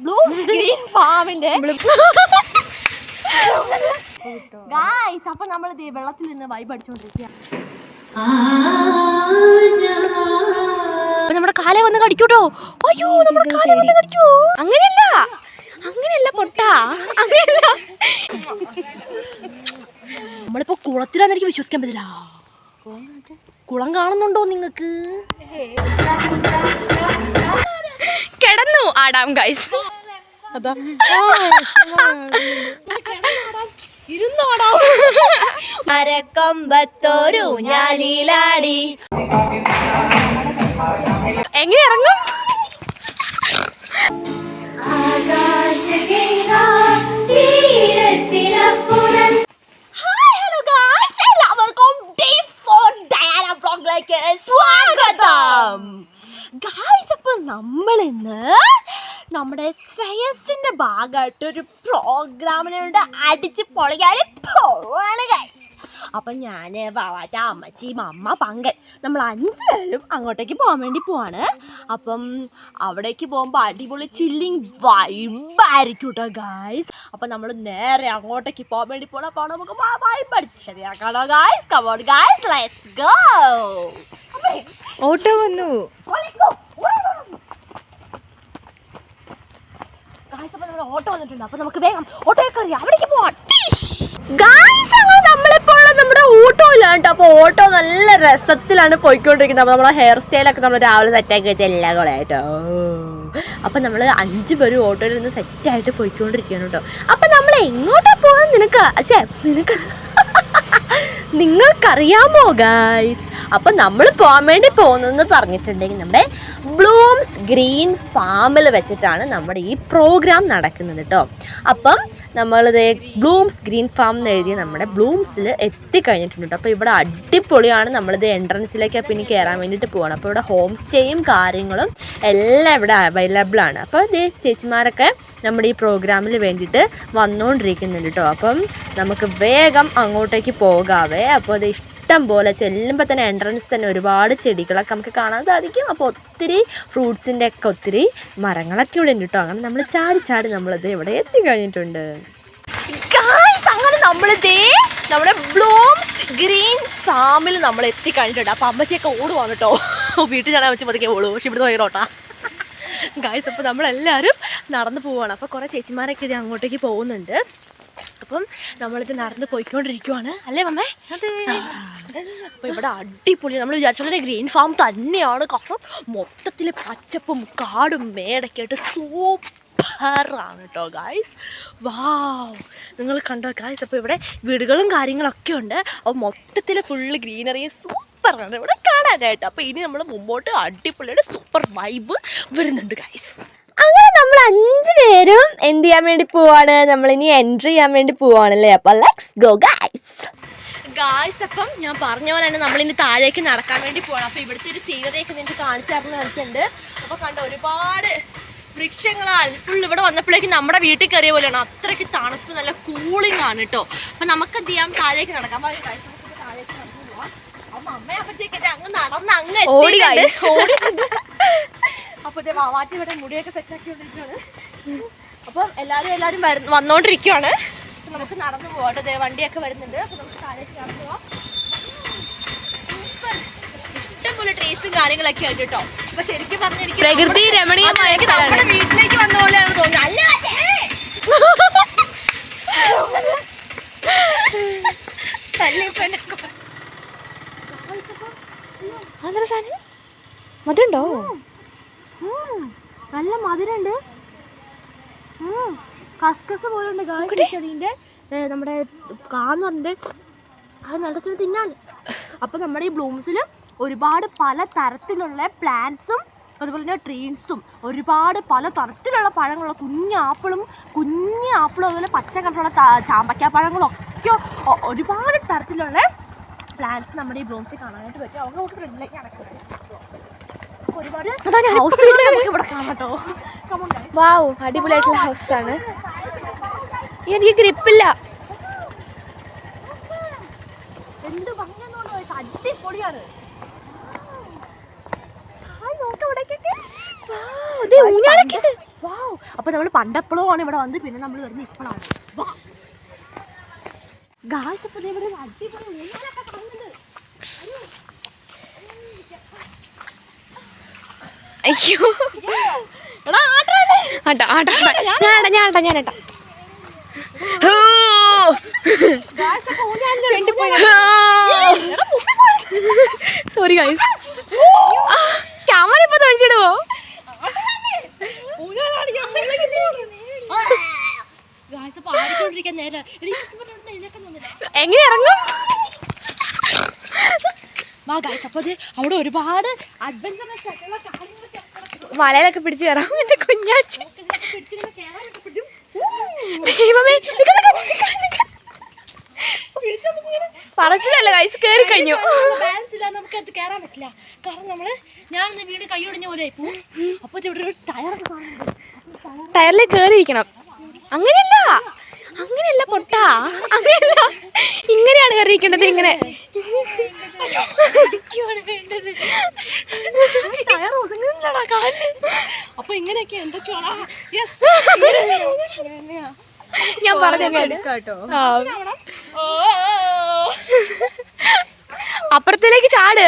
Bloom's green ഫാമിന്റെ guys. അപ്പൊ നമ്മൾ വെള്ളത്തിൽ നിന്ന് വൈബ് അടിച്ചോണ്ടിരിക്കുക. നമ്മുടെ കാലേ വന്ന് കടിക്കൂട്ടോ. അയ്യോ നമ്മുടെ കാലേ വന്ന് കടിക്കോ. അങ്ങനെയല്ല പൊട്ടാ, അങ്ങനെയല്ല. നമ്മളിപ്പോ കുളത്തിലാന്ന് എനിക്ക് വിശ്വസിക്കാൻ പറ്റില്ല. കുളം കാണുന്നുണ്ടോ നിങ്ങക്ക്? കിടന്നു ആടാം ഗൈസ്. അതാ ഇരുന്നോടാം. മരക്കൊമ്പത്തോരു ഞാലിലാടി. എങ്ങനെ ഇറങ്ങും? നമ്മളിന്ന് നമ്മുടെ ശ്രേയസിന്റെ ഭാഗമായിട്ട് ഒരു പ്രോഗ്രാമിനോട് അടിച്ച് പൊളിക്കാനും പോവാണ് ഗൈസ്. അപ്പം ഞാൻ വാവാറ്റ അമ്മച്ചി അമ്മ പങ്കൻ നമ്മൾ 5 പേരും അങ്ങോട്ടേക്ക് പോകാൻ വേണ്ടി പോവാണ്. അപ്പം അവിടേക്ക് പോകുമ്പോൾ അടിപൊളി ചില്ലിങ് വൈബായിരിക്കും കേട്ടോ ഗൈസ്. അപ്പം നമ്മൾ നേരെ അങ്ങോട്ടേക്ക് പോകാൻ വേണ്ടി പോകണം. അപ്പോൾ നമുക്ക് വൈബ് അടിച്ച് ശരിയാക്കാണോ guys? Come on guys, let's go. Auto വന്നു. ഓട്ടോ വന്നിട്ടുണ്ട്. അപ്പൊ നമുക്ക് വേഗം ഓട്ടോയിൽ കയറി അവിടേക്ക് പോവാം. നമ്മളിപ്പോൾ നമ്മുടെ ഓട്ടോയിലാണ് കേട്ടോ. അപ്പൊ ഓട്ടോ നല്ല രസത്തിലാണ് പോയിക്കൊണ്ടിരിക്കുന്നത്. അപ്പൊ നമ്മുടെ ഹെയർ സ്റ്റൈലൊക്കെ നമ്മൾ രാവിലെ സെറ്റാക്കി വെച്ച എല്ലാ കൊളായിട്ടോ. അപ്പൊ നമ്മൾ 5 പേരും ഓട്ടോയിൽ നിന്ന് സെറ്റായിട്ട് പോയിക്കൊണ്ടിരിക്കുകയാണ് കേട്ടോ. അപ്പൊ നമ്മൾ എങ്ങോട്ടാ പോകാൻ നിങ്ങൾക്കറിയാമോ ഗൈസ്? അപ്പം നമ്മൾ പോകാൻ വേണ്ടി പോകുന്നതെന്ന് പറഞ്ഞിട്ടുണ്ടെങ്കിൽ നമ്മുടെ ബ്ലൂംസ് ഗ്രീൻ ഫാമിൽ വെച്ചിട്ടാണ് നമ്മുടെ ഈ പ്രോഗ്രാം നടക്കുന്നത് കേട്ടോ. അപ്പം നമ്മളിത് ബ്ലൂംസ് ഗ്രീൻ ഫാം എന്ന് എഴുതി നമ്മുടെ ബ്ലൂംസിൽ എത്തിക്കഴിഞ്ഞിട്ടുണ്ട് കേട്ടോ. അപ്പോൾ ഇവിടെ അടിപൊളിയാണ്. നമ്മളിത് എൻട്രൻസിലേക്ക് പിന്നെ കയറാൻ വേണ്ടിയിട്ട് പോകണം. അപ്പോൾ ഇവിടെ ഹോം സ്റ്റേയും കാര്യങ്ങളും എല്ലാം ഇവിടെ അവൈലബിൾ ആണ്. അപ്പോൾ ഇത് ചേച്ചിമാരൊക്കെ നമ്മുടെ ഈ പ്രോഗ്രാമിൽ വേണ്ടിയിട്ട് വന്നുകൊണ്ടിരിക്കുന്നുണ്ട് കേട്ടോ. അപ്പം നമുക്ക് വേഗം അങ്ങോട്ടേക്ക് പോകാവേ. അപ്പോൾ അത് ഇഷ്ടം പോലെ ചെല്ലുമ്പോൾ തന്നെ എൻട്രൻസ് തന്നെ ഒരുപാട് ചെടികളൊക്കെ നമുക്ക് കാണാൻ സാധിക്കും. അപ്പോൾ ഒത്തിരി ഫ്രൂട്ട്സിൻ്റെ ഒക്കെ ഒത്തിരി മരങ്ങളൊക്കെ ഇവിടെ ഉണ്ട് കേട്ടോ. അങ്ങനെ നമ്മൾ ചാടി നമ്മളിത് ഇവിടെ എത്തിക്കഴിഞ്ഞിട്ടുണ്ട്. അങ്ങനെ നമ്മളിതേ നമ്മുടെ ബ്ലൂംസ് ഗ്രീൻ ഫാമിൽ നമ്മൾ എത്തിക്കഴിഞ്ഞിട്ടുണ്ട്. അപ്പോൾ അമ്മച്ചിയൊക്കെ ഓടുവാണ് കേട്ടോ. വീട്ടിൽ ഞാൻ അമ്മച്ചി പതുക്കെ ഓടും. പക്ഷെ ഇവിടെ നോക്കോട്ടാ ഗായ്സ്. അപ്പോൾ നമ്മളെല്ലാവരും നടന്നു പോവുകയാണ്. അപ്പോൾ കുറേ ചേച്ചിമാരൊക്കെ ഇത് അങ്ങോട്ടേക്ക് പോകുന്നുണ്ട്. അപ്പം നമ്മളിത് നടന്ന് പോയിക്കൊണ്ടിരിക്കുവാണ് അല്ലേ മമ്മേ? അപ്പോൾ ഇവിടെ അടിപൊളി നമ്മൾ വിചാരിച്ചത് ഗ്രീൻ ഫാം തന്നെയാണ്. കാരണം മൊത്തത്തിൽ പച്ചപ്പും കാടും മേടൊക്കെ ആയിട്ട് സൂപ്പറാണ് കേട്ടോ ഗായ്സ്. വാവ്, നിങ്ങൾ കണ്ടോ ഗായ്സ്? അപ്പോൾ ഇവിടെ വീടുകളും കാര്യങ്ങളൊക്കെ ഉണ്ട്. അപ്പോൾ മൊത്തത്തിൽ ഫുള്ള് ഗ്രീനറി സൂപ്പറാണ് ഇവിടെ കാണാനായിട്ട്. അപ്പോൾ ഇനി നമ്മൾ മുമ്പോട്ട് അടിപൊളിയുടെ സൂപ്പർ വൈബ് വരുന്നുണ്ട് ഗായ്സ്. അങ്ങനെ നമ്മൾ 5 പേരും എന്ത് ചെയ്യാൻ വേണ്ടി പോവാണ്? നമ്മളിനി എൻട്രി ചെയ്യാൻ വേണ്ടി പോവാണല്ലേ. അപ്പോൾ ലെറ്റ്സ് ഗോ ഗൈസ്. അപ്പം ഞാൻ പറഞ്ഞ പോലെ തന്നെ നമ്മളിനി താഴേക്ക് നടക്കാൻ വേണ്ടി പോകണം. അപ്പോൾ ഇവിടുത്തെ ഒരു സീനറിയൊക്കെ നിങ്ങൾക്ക് കാണിച്ചു തരുന്ന കളിച്ചുണ്ട്. അപ്പോൾ കണ്ടോ ഒരുപാട് വൃക്ഷങ്ങളാൽ ഫുൾ ഇവിടെ വന്നപ്പോഴേക്കും നമ്മുടെ വീട്ടിൽ കയറിയ പോലെയാണ്. അത്രയ്ക്ക് തണുപ്പ്, നല്ല കൂളിംഗ് ആണ് കേട്ടോ. അപ്പം നമുക്ക് എന്ത് ചെയ്യാം? താഴേക്ക് നടക്കാം. താഴേക്ക് നടന്നു പോവാം. അപ്പം അമ്മയെ അപ്പച്ചേക്കട്ടെ അങ്ങ് നടന്ന് അങ്ങ് ഓടി. അപ്പോൾ ഇതേ വാവാറ്റി ഇവിടെ മുടിയൊക്കെ സെറ്റാക്കിക്കൊണ്ടിരിക്കുകയാണ്. അപ്പം എല്ലാവരും വന്നുകൊണ്ടിരിക്കുകയാണ്. അപ്പം നമുക്ക് നടന്നു പോകട്ടെ. ഇതേ വണ്ടിയൊക്കെ വരുന്നുണ്ട്. അപ്പം നമുക്ക് താഴേക്ക് നടന്നു പോവാം. ഇഷ്ടംപോലെ ട്രീസും കാര്യങ്ങളൊക്കെ ആയിട്ട് കേട്ടോ. അപ്പം ശരിക്കും പറഞ്ഞാൽ എനിക്ക് പ്രകൃതി രമണീയമായ നമ്മുടെ വീട്ടിലേക്ക് വന്ന പോലെയാണ് തോന്നുന്നത്. അല്ല മധുണ്ടോ? നല്ല മധുരമുണ്ട്. കസ്കസ് പോലെ ഉണ്ട് ചെടീൻ്റെ നമ്മുടെ കാന്ന് പറഞ്ഞിട്ട് അത് നല്ല സ്ഥലം തിന്നാൻ. അപ്പോൾ നമ്മുടെ ഈ ബ്ലൂംസിൽ ഒരുപാട് പല തരത്തിലുള്ള പ്ലാന്റ്സും അതുപോലെ തന്നെ ട്രീസും ഒരുപാട് പല തരത്തിലുള്ള പഴങ്ങളുള്ള കുഞ്ഞ് ആപ്പിളും അതുപോലെ പച്ച കളറുള്ള ചാമ്പയ്ക്ക പഴങ്ങളൊക്കെ ഒരുപാട് തരത്തിലുള്ള പ്ലാന്റ്സ് നമ്മുടെ ഈ ബ്ലൂംസിൽ കാണാനായിട്ട് പറ്റും. அவங்க നമുക്ക് ഫ്രണ്ടിലേക്ക് നടക്കുന്നത് ഒരുപാട് ഇവിടെ കാണാം കേട്ടോ. വാവ്, അടിപൊളിയായിട്ടുള്ള ഹൗസാണ്. എനിക്ക് ഗ്രിപ്പില്ല. എന്ത് ഭംഗിയാണെന്നോ, അടിപൊളിയാണ്. അപ്പൊ അപ്പോൾ നമ്മൾ പണ്ടെപ്പോഴും ആണ് ഇവിടെ വന്ന്, പിന്നെ നമ്മൾ വരുന്നത് ഇപ്പോഴാണ്. ഗായ്സ് അപ്പോൾ ഇവിടെ ഒരു അടിപൊളി ഊഞ്ഞാലൊക്കെ കാണുന്നുണ്ട്. അയ്യോ ഞാനേട്ടാ സോറി ഗൈസ്, ക്യാമറ ഇപ്പൊ തൊഴിച്ചിടുവോ? എങ്ങനെ ഇറങ്ങും? അവിടെ ഒരുപാട് വലയിലൊക്കെ പിടിച്ച് കയറാം. എന്റെ കുഞ്ഞാച്ചി ദൈവമേ, പറച്ചിലല്ല കൈസ്, കേറി കഴിഞ്ഞു. ബാലൻസ് ഇല്ലാതെ നമുക്ക് അത് കയറാൻ പറ്റില്ല. കാരണം നമ്മള് ഞാൻ വീട് കൈയൊടിഞ്ഞ പോലെ ആയി പോകും. അപ്പൊ ഇവിടെ ഒരു ടയറൊക്കെ കാണുന്നുണ്ട്. ടയറിലേക്ക് കേറിയിരിക്കണം. അങ്ങനെയല്ല അങ്ങനെയല്ല പൊട്ടാ, അങ്ങനെയല്ല, ഇങ്ങനെയാണ് കയറിയിരിക്കേണ്ടത്. ഇങ്ങനെ വേണ്ടത്. അപ്പൊ ഇങ്ങനെയൊക്കെ എന്തൊക്കെയാണ് ഞാൻ പറഞ്ഞു കേട്ടോ. അപ്പുറത്തിലേക്ക് ചാട്.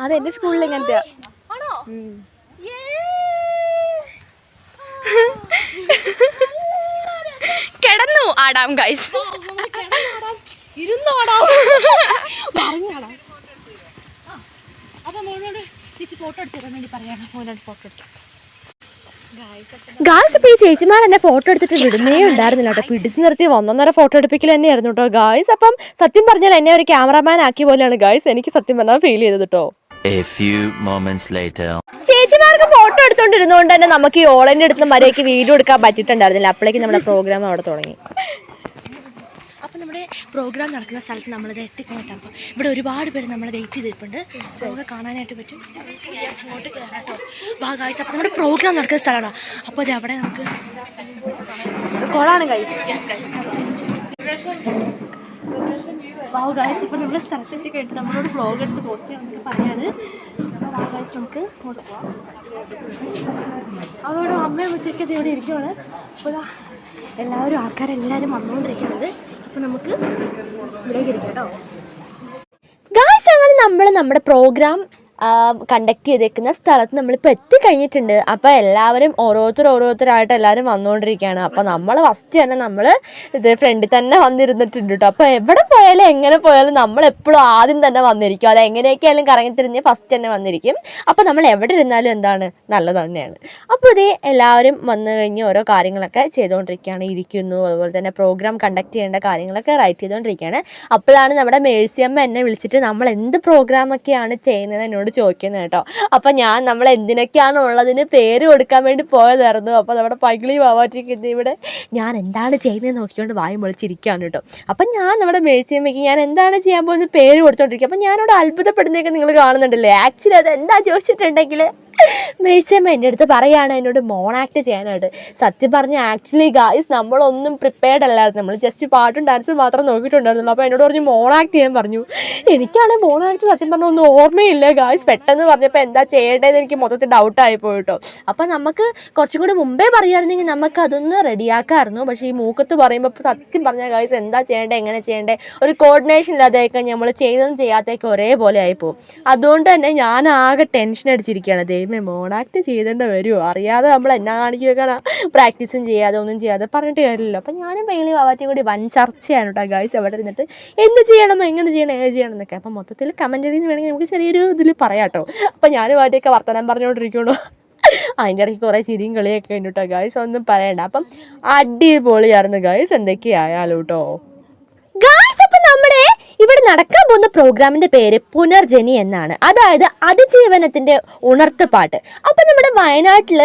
അതെന്റെ സ്കൂളിൽ ഇങ്ങനത്തെ കിടന്നു ആടാം ഗൈസ്, ഇരുന്നോടാം. അപ്പൊ മോനോട് ചേച്ചി ഫോട്ടോ എടുത്തു തരാൻ വേണ്ടി പറയാം. മോനോട് ഫോട്ടോ എടുത്തു. ഗായ്സ് ഇപ്പോൾ ഈ ചേച്ചിമാർ എന്നെ ഫോട്ടോ എടുത്തിട്ട് വിടുന്നേ ഉണ്ടായിരുന്നില്ല കേട്ടോ. പിടിച്ച് നിർത്തി ഒന്നൊന്നര ഫോട്ടോ എടുപ്പിക്കൽ തന്നെയായിരുന്നു കേട്ടോ ഗായ്സ്. അപ്പം സത്യം പറഞ്ഞാൽ എന്നെ ഒരു ക്യാമറാമാൻ ആക്കിയ പോലെയാണ് ഗായ്സ് എനിക്ക് സത്യം പറഞ്ഞാൽ ഫീൽ ചെയ്തത് കേട്ടോ. ചേച്ചിമാർക്ക് ഫോട്ടോ എടുത്തോണ്ടിരുന്നോണ്ട് തന്നെ നമുക്ക് ഈ ഓളന്റെ അടുത്ത് മര്യാദയ്ക്ക് വീഡിയോ എടുക്കാൻ പറ്റിയിട്ടുണ്ടായിരുന്നില്ല. അപ്പോഴേക്കും നമ്മുടെ പ്രോഗ്രാം അവിടെ തുടങ്ങി. അപ്പം നമ്മുടെ പ്രോഗ്രാം നടക്കുന്ന സ്ഥലത്ത് നമ്മളിത് എത്തിക്കഴിഞ്ഞിട്ടാണ്. അപ്പോൾ ഇവിടെ ഒരുപാട് പേര് നമ്മളെ വെയിറ്റ് ചെയ്തിട്ടുണ്ട്. നമുക്ക് കാണാനായിട്ട് പറ്റും. അങ്ങോട്ട് കയറാം കേട്ടോ. ഗായ്സ് അപ്പോൾ നമ്മുടെ പ്രോഗ്രാം നടക്കുന്ന സ്ഥലമാണ്. അപ്പോൾ ഇത് അവിടെ നമുക്ക് കൊളാണ് ഗൈസ്. ഗായ്സ് ഇപ്പോൾ നമ്മുടെ സ്ഥലത്തെത്തി കഴിഞ്ഞിട്ട് നമ്മളോട് വ്ലോഗ് എടുത്ത് പോസ്റ്റ് ചെയ്യാൻ പറയാണ്. ഗായ്സ് നമുക്ക് അങ്ങോട്ട് പോവാം. അവരോട് അമ്മയും ഉച്ചയ്ക്കൊക്കെ ഇവിടെ ഇരിക്കുവാണ്. അപ്പോൾ എല്ലാവരും ആൾക്കാരെല്ലാവരും വന്നുകൊണ്ടിരിക്കുന്നത്. അപ്പോൾ നമുക്ക് ഇവിടേക്ക് ഇരിക്കാം കേട്ടോ. ഗായ്സ് അങ്ങനെ നമ്മൾ നമ്മുടെ പ്രോഗ്രാം കണ്ടക്ട് ചെയ്തേക്കുന്ന സ്ഥലത്ത് നമ്മളിപ്പോൾ എത്തിക്കഴിഞ്ഞിട്ടുണ്ട്. അപ്പോൾ എല്ലാവരും ഓരോരുത്തരായിട്ട് എല്ലാവരും വന്നുകൊണ്ടിരിക്കുകയാണ്. അപ്പോൾ നമ്മൾ ഫസ്റ്റ് തന്നെ നമ്മൾ ഇത് ഫ്രണ്ടിൽ തന്നെ വന്നിരുന്നിട്ടുണ്ട് കേട്ടോ. അപ്പോൾ എവിടെ പോയാലും എങ്ങനെ പോയാലും നമ്മളെപ്പോഴും ആദ്യം തന്നെ വന്നിരിക്കും. അത് എങ്ങനെയൊക്കെയായാലും കറങ്ങി തിരിഞ്ഞ് ഫസ്റ്റ് തന്നെ വന്നിരിക്കും. അപ്പോൾ നമ്മൾ എവിടെ ഇരുന്നാലും എന്താണ് നല്ലത് തന്നെയാണ്. അപ്പോൾ ഇത് എല്ലാവരും വന്നു കഴിഞ്ഞ് ഓരോ കാര്യങ്ങളൊക്കെ ചെയ്തുകൊണ്ടിരിക്കുകയാണ്, ഇരിക്കുന്നു. അതുപോലെ തന്നെ പ്രോഗ്രാം കണ്ടക്ട് ചെയ്യേണ്ട കാര്യങ്ങളൊക്കെ റൈറ്റ് ചെയ്തുകൊണ്ടിരിക്കുകയാണ്. അപ്പോഴാണ് നമ്മുടെ മേഴ്സിയമ്മ എന്നെ വിളിച്ചിട്ട് നമ്മൾ എന്ത് പ്രോഗ്രാമൊക്കെയാണ് ചെയ്യുന്നത് എന്നോട് ചോദിക്കുന്നത് കേട്ടോ. അപ്പം നമ്മൾ എന്തിനൊക്കെയാണ് ഉള്ളതിന് പേര് കൊടുക്കാൻ വേണ്ടി പോയതായിരുന്നു. അപ്പോൾ നമ്മുടെ പൈകിളി വാവാറ്റിക്ക് ഇവിടെ ഞാൻ എന്താണ് ചെയ്യുന്നത് നോക്കിക്കൊണ്ട് വായും പൊളിച്ചിരിക്കുകയാണ് കേട്ടോ. അപ്പം നമ്മുടെ മേഴ്സിയമ്മയ്ക്ക് ഞാൻ എന്താണ് ചെയ്യാൻ പോകുന്നത് പേര് കൊടുത്തോണ്ടിരിക്കുക. അപ്പം ഞാനോട് അത്ഭുതപ്പെടുന്നതൊക്കെ നിങ്ങൾ കാണുന്നുണ്ടല്ലേ. ആക്ച്വലി അത് എന്താ ചോദിച്ചിട്ടുണ്ടെങ്കിൽ മേഴ്സിയമ്മ എൻ്റെ അടുത്ത് പറയുകയാണ് എന്നോട് മോണാക്ട് ചെയ്യാനായിട്ട്. സത്യം പറഞ്ഞാൽ ആക്ച്വലി ഗായ്സ് നമ്മളൊന്നും പ്രിപ്പയർഡ് അല്ലായിരുന്നു. നമ്മൾ ജസ്റ്റ് പാട്ടും ഡാൻസും മാത്രം നോക്കിയിട്ടുണ്ടായിരുന്നുള്ളൂ. അപ്പോൾ എന്നോട് പറഞ്ഞു മോണാക്ട് ചെയ്യാൻ പറഞ്ഞു. എനിക്കാണെങ്കിൽ മോണാക്ട് സത്യം പറഞ്ഞാൽ ഒന്നും ഓർമ്മയില്ല ഗായ്സ്. പെട്ടെന്ന് പറഞ്ഞപ്പോൾ എന്താ ചെയ്യേണ്ടതെന്ന് എനിക്ക് മൊത്തത്തിൽ ഡൗട്ടായി പോയിട്ടോ. അപ്പോൾ നമുക്ക് കുറച്ചും കൂടി മുമ്പേ പറയുമായിരുന്നെങ്കിൽ നമുക്ക് അതൊന്ന് റെഡിയാക്കാമായിരുന്നു. പക്ഷേ ഈ മൂക്കത്ത് പറയുമ്പോൾ സത്യം പറഞ്ഞാൽ ഗായ്സ് എന്താ ചെയ്യേണ്ടത് എങ്ങനെ ചെയ്യേണ്ടത് ഒരു കോർഡിനേഷൻ ഇല്ലാതെയൊക്കെ നമ്മൾ ചെയ്തതും ചെയ്യാത്തതൊക്കെ ഒരേപോലെ ആയിപ്പോവും. അതുകൊണ്ട് തന്നെ ഞാൻ ആകെ ടെൻഷൻ അടിച്ചിരിക്കുകയാണ്. ദൈവമേ മോണാക്ട് ചെയ്തേണ്ട വരുമോ, അറിയാതെ നമ്മൾ എന്നാ കാണിക്കുകയാണ്, പ്രാക്ടീസും ചെയ്യാതെ ഒന്നും ചെയ്യാതെ പറഞ്ഞിട്ട് കാര്യമില്ലല്ലോ. അപ്പം ഞാനും പൈകിളി വാവാറ്റിയും കൂടി വൻ ചർച്ചയാണ് കേട്ടോ ഗായ്സ് അവിടെ ഇരുന്നിട്ട് എന്ത് ചെയ്യണം എങ്ങനെ ചെയ്യണം എന്നൊക്കെ. അപ്പം മൊത്തത്തിൽ കമൻറ്റ് എന്ന് വേണമെങ്കിൽ നമുക്ക് ചെറിയൊരു ഇതിൽ പറയാം കേട്ടോ. അപ്പം ഞാൻ വാറ്റിയൊക്കെ വർത്തമാനം പറഞ്ഞുകൊണ്ടിരിക്കണോ, അതിൻ്റെ ഇടയ്ക്ക് കുറേ ചിരിയും കളിയൊക്കെ ഉണ്ട് കേട്ടോ ഗായ്സ്, ഒന്നും പറയണ്ട. അപ്പം അടിപൊളിയായിരുന്നു ഗായ്സ് എന്തൊക്കെയായാലും കേട്ടോ. ഗായ്സ് അപ്പം നമ്മുടെ ഇവിടെ നടക്കാൻ പോകുന്ന പ്രോഗ്രാമിന്റെ പേര് പുനർജനി എന്നാണ്. അതായത് അതിജീവനത്തിന്റെ ഉണർത്തുപാട്ട്. അപ്പം നമ്മുടെ വയനാട്ടിൽ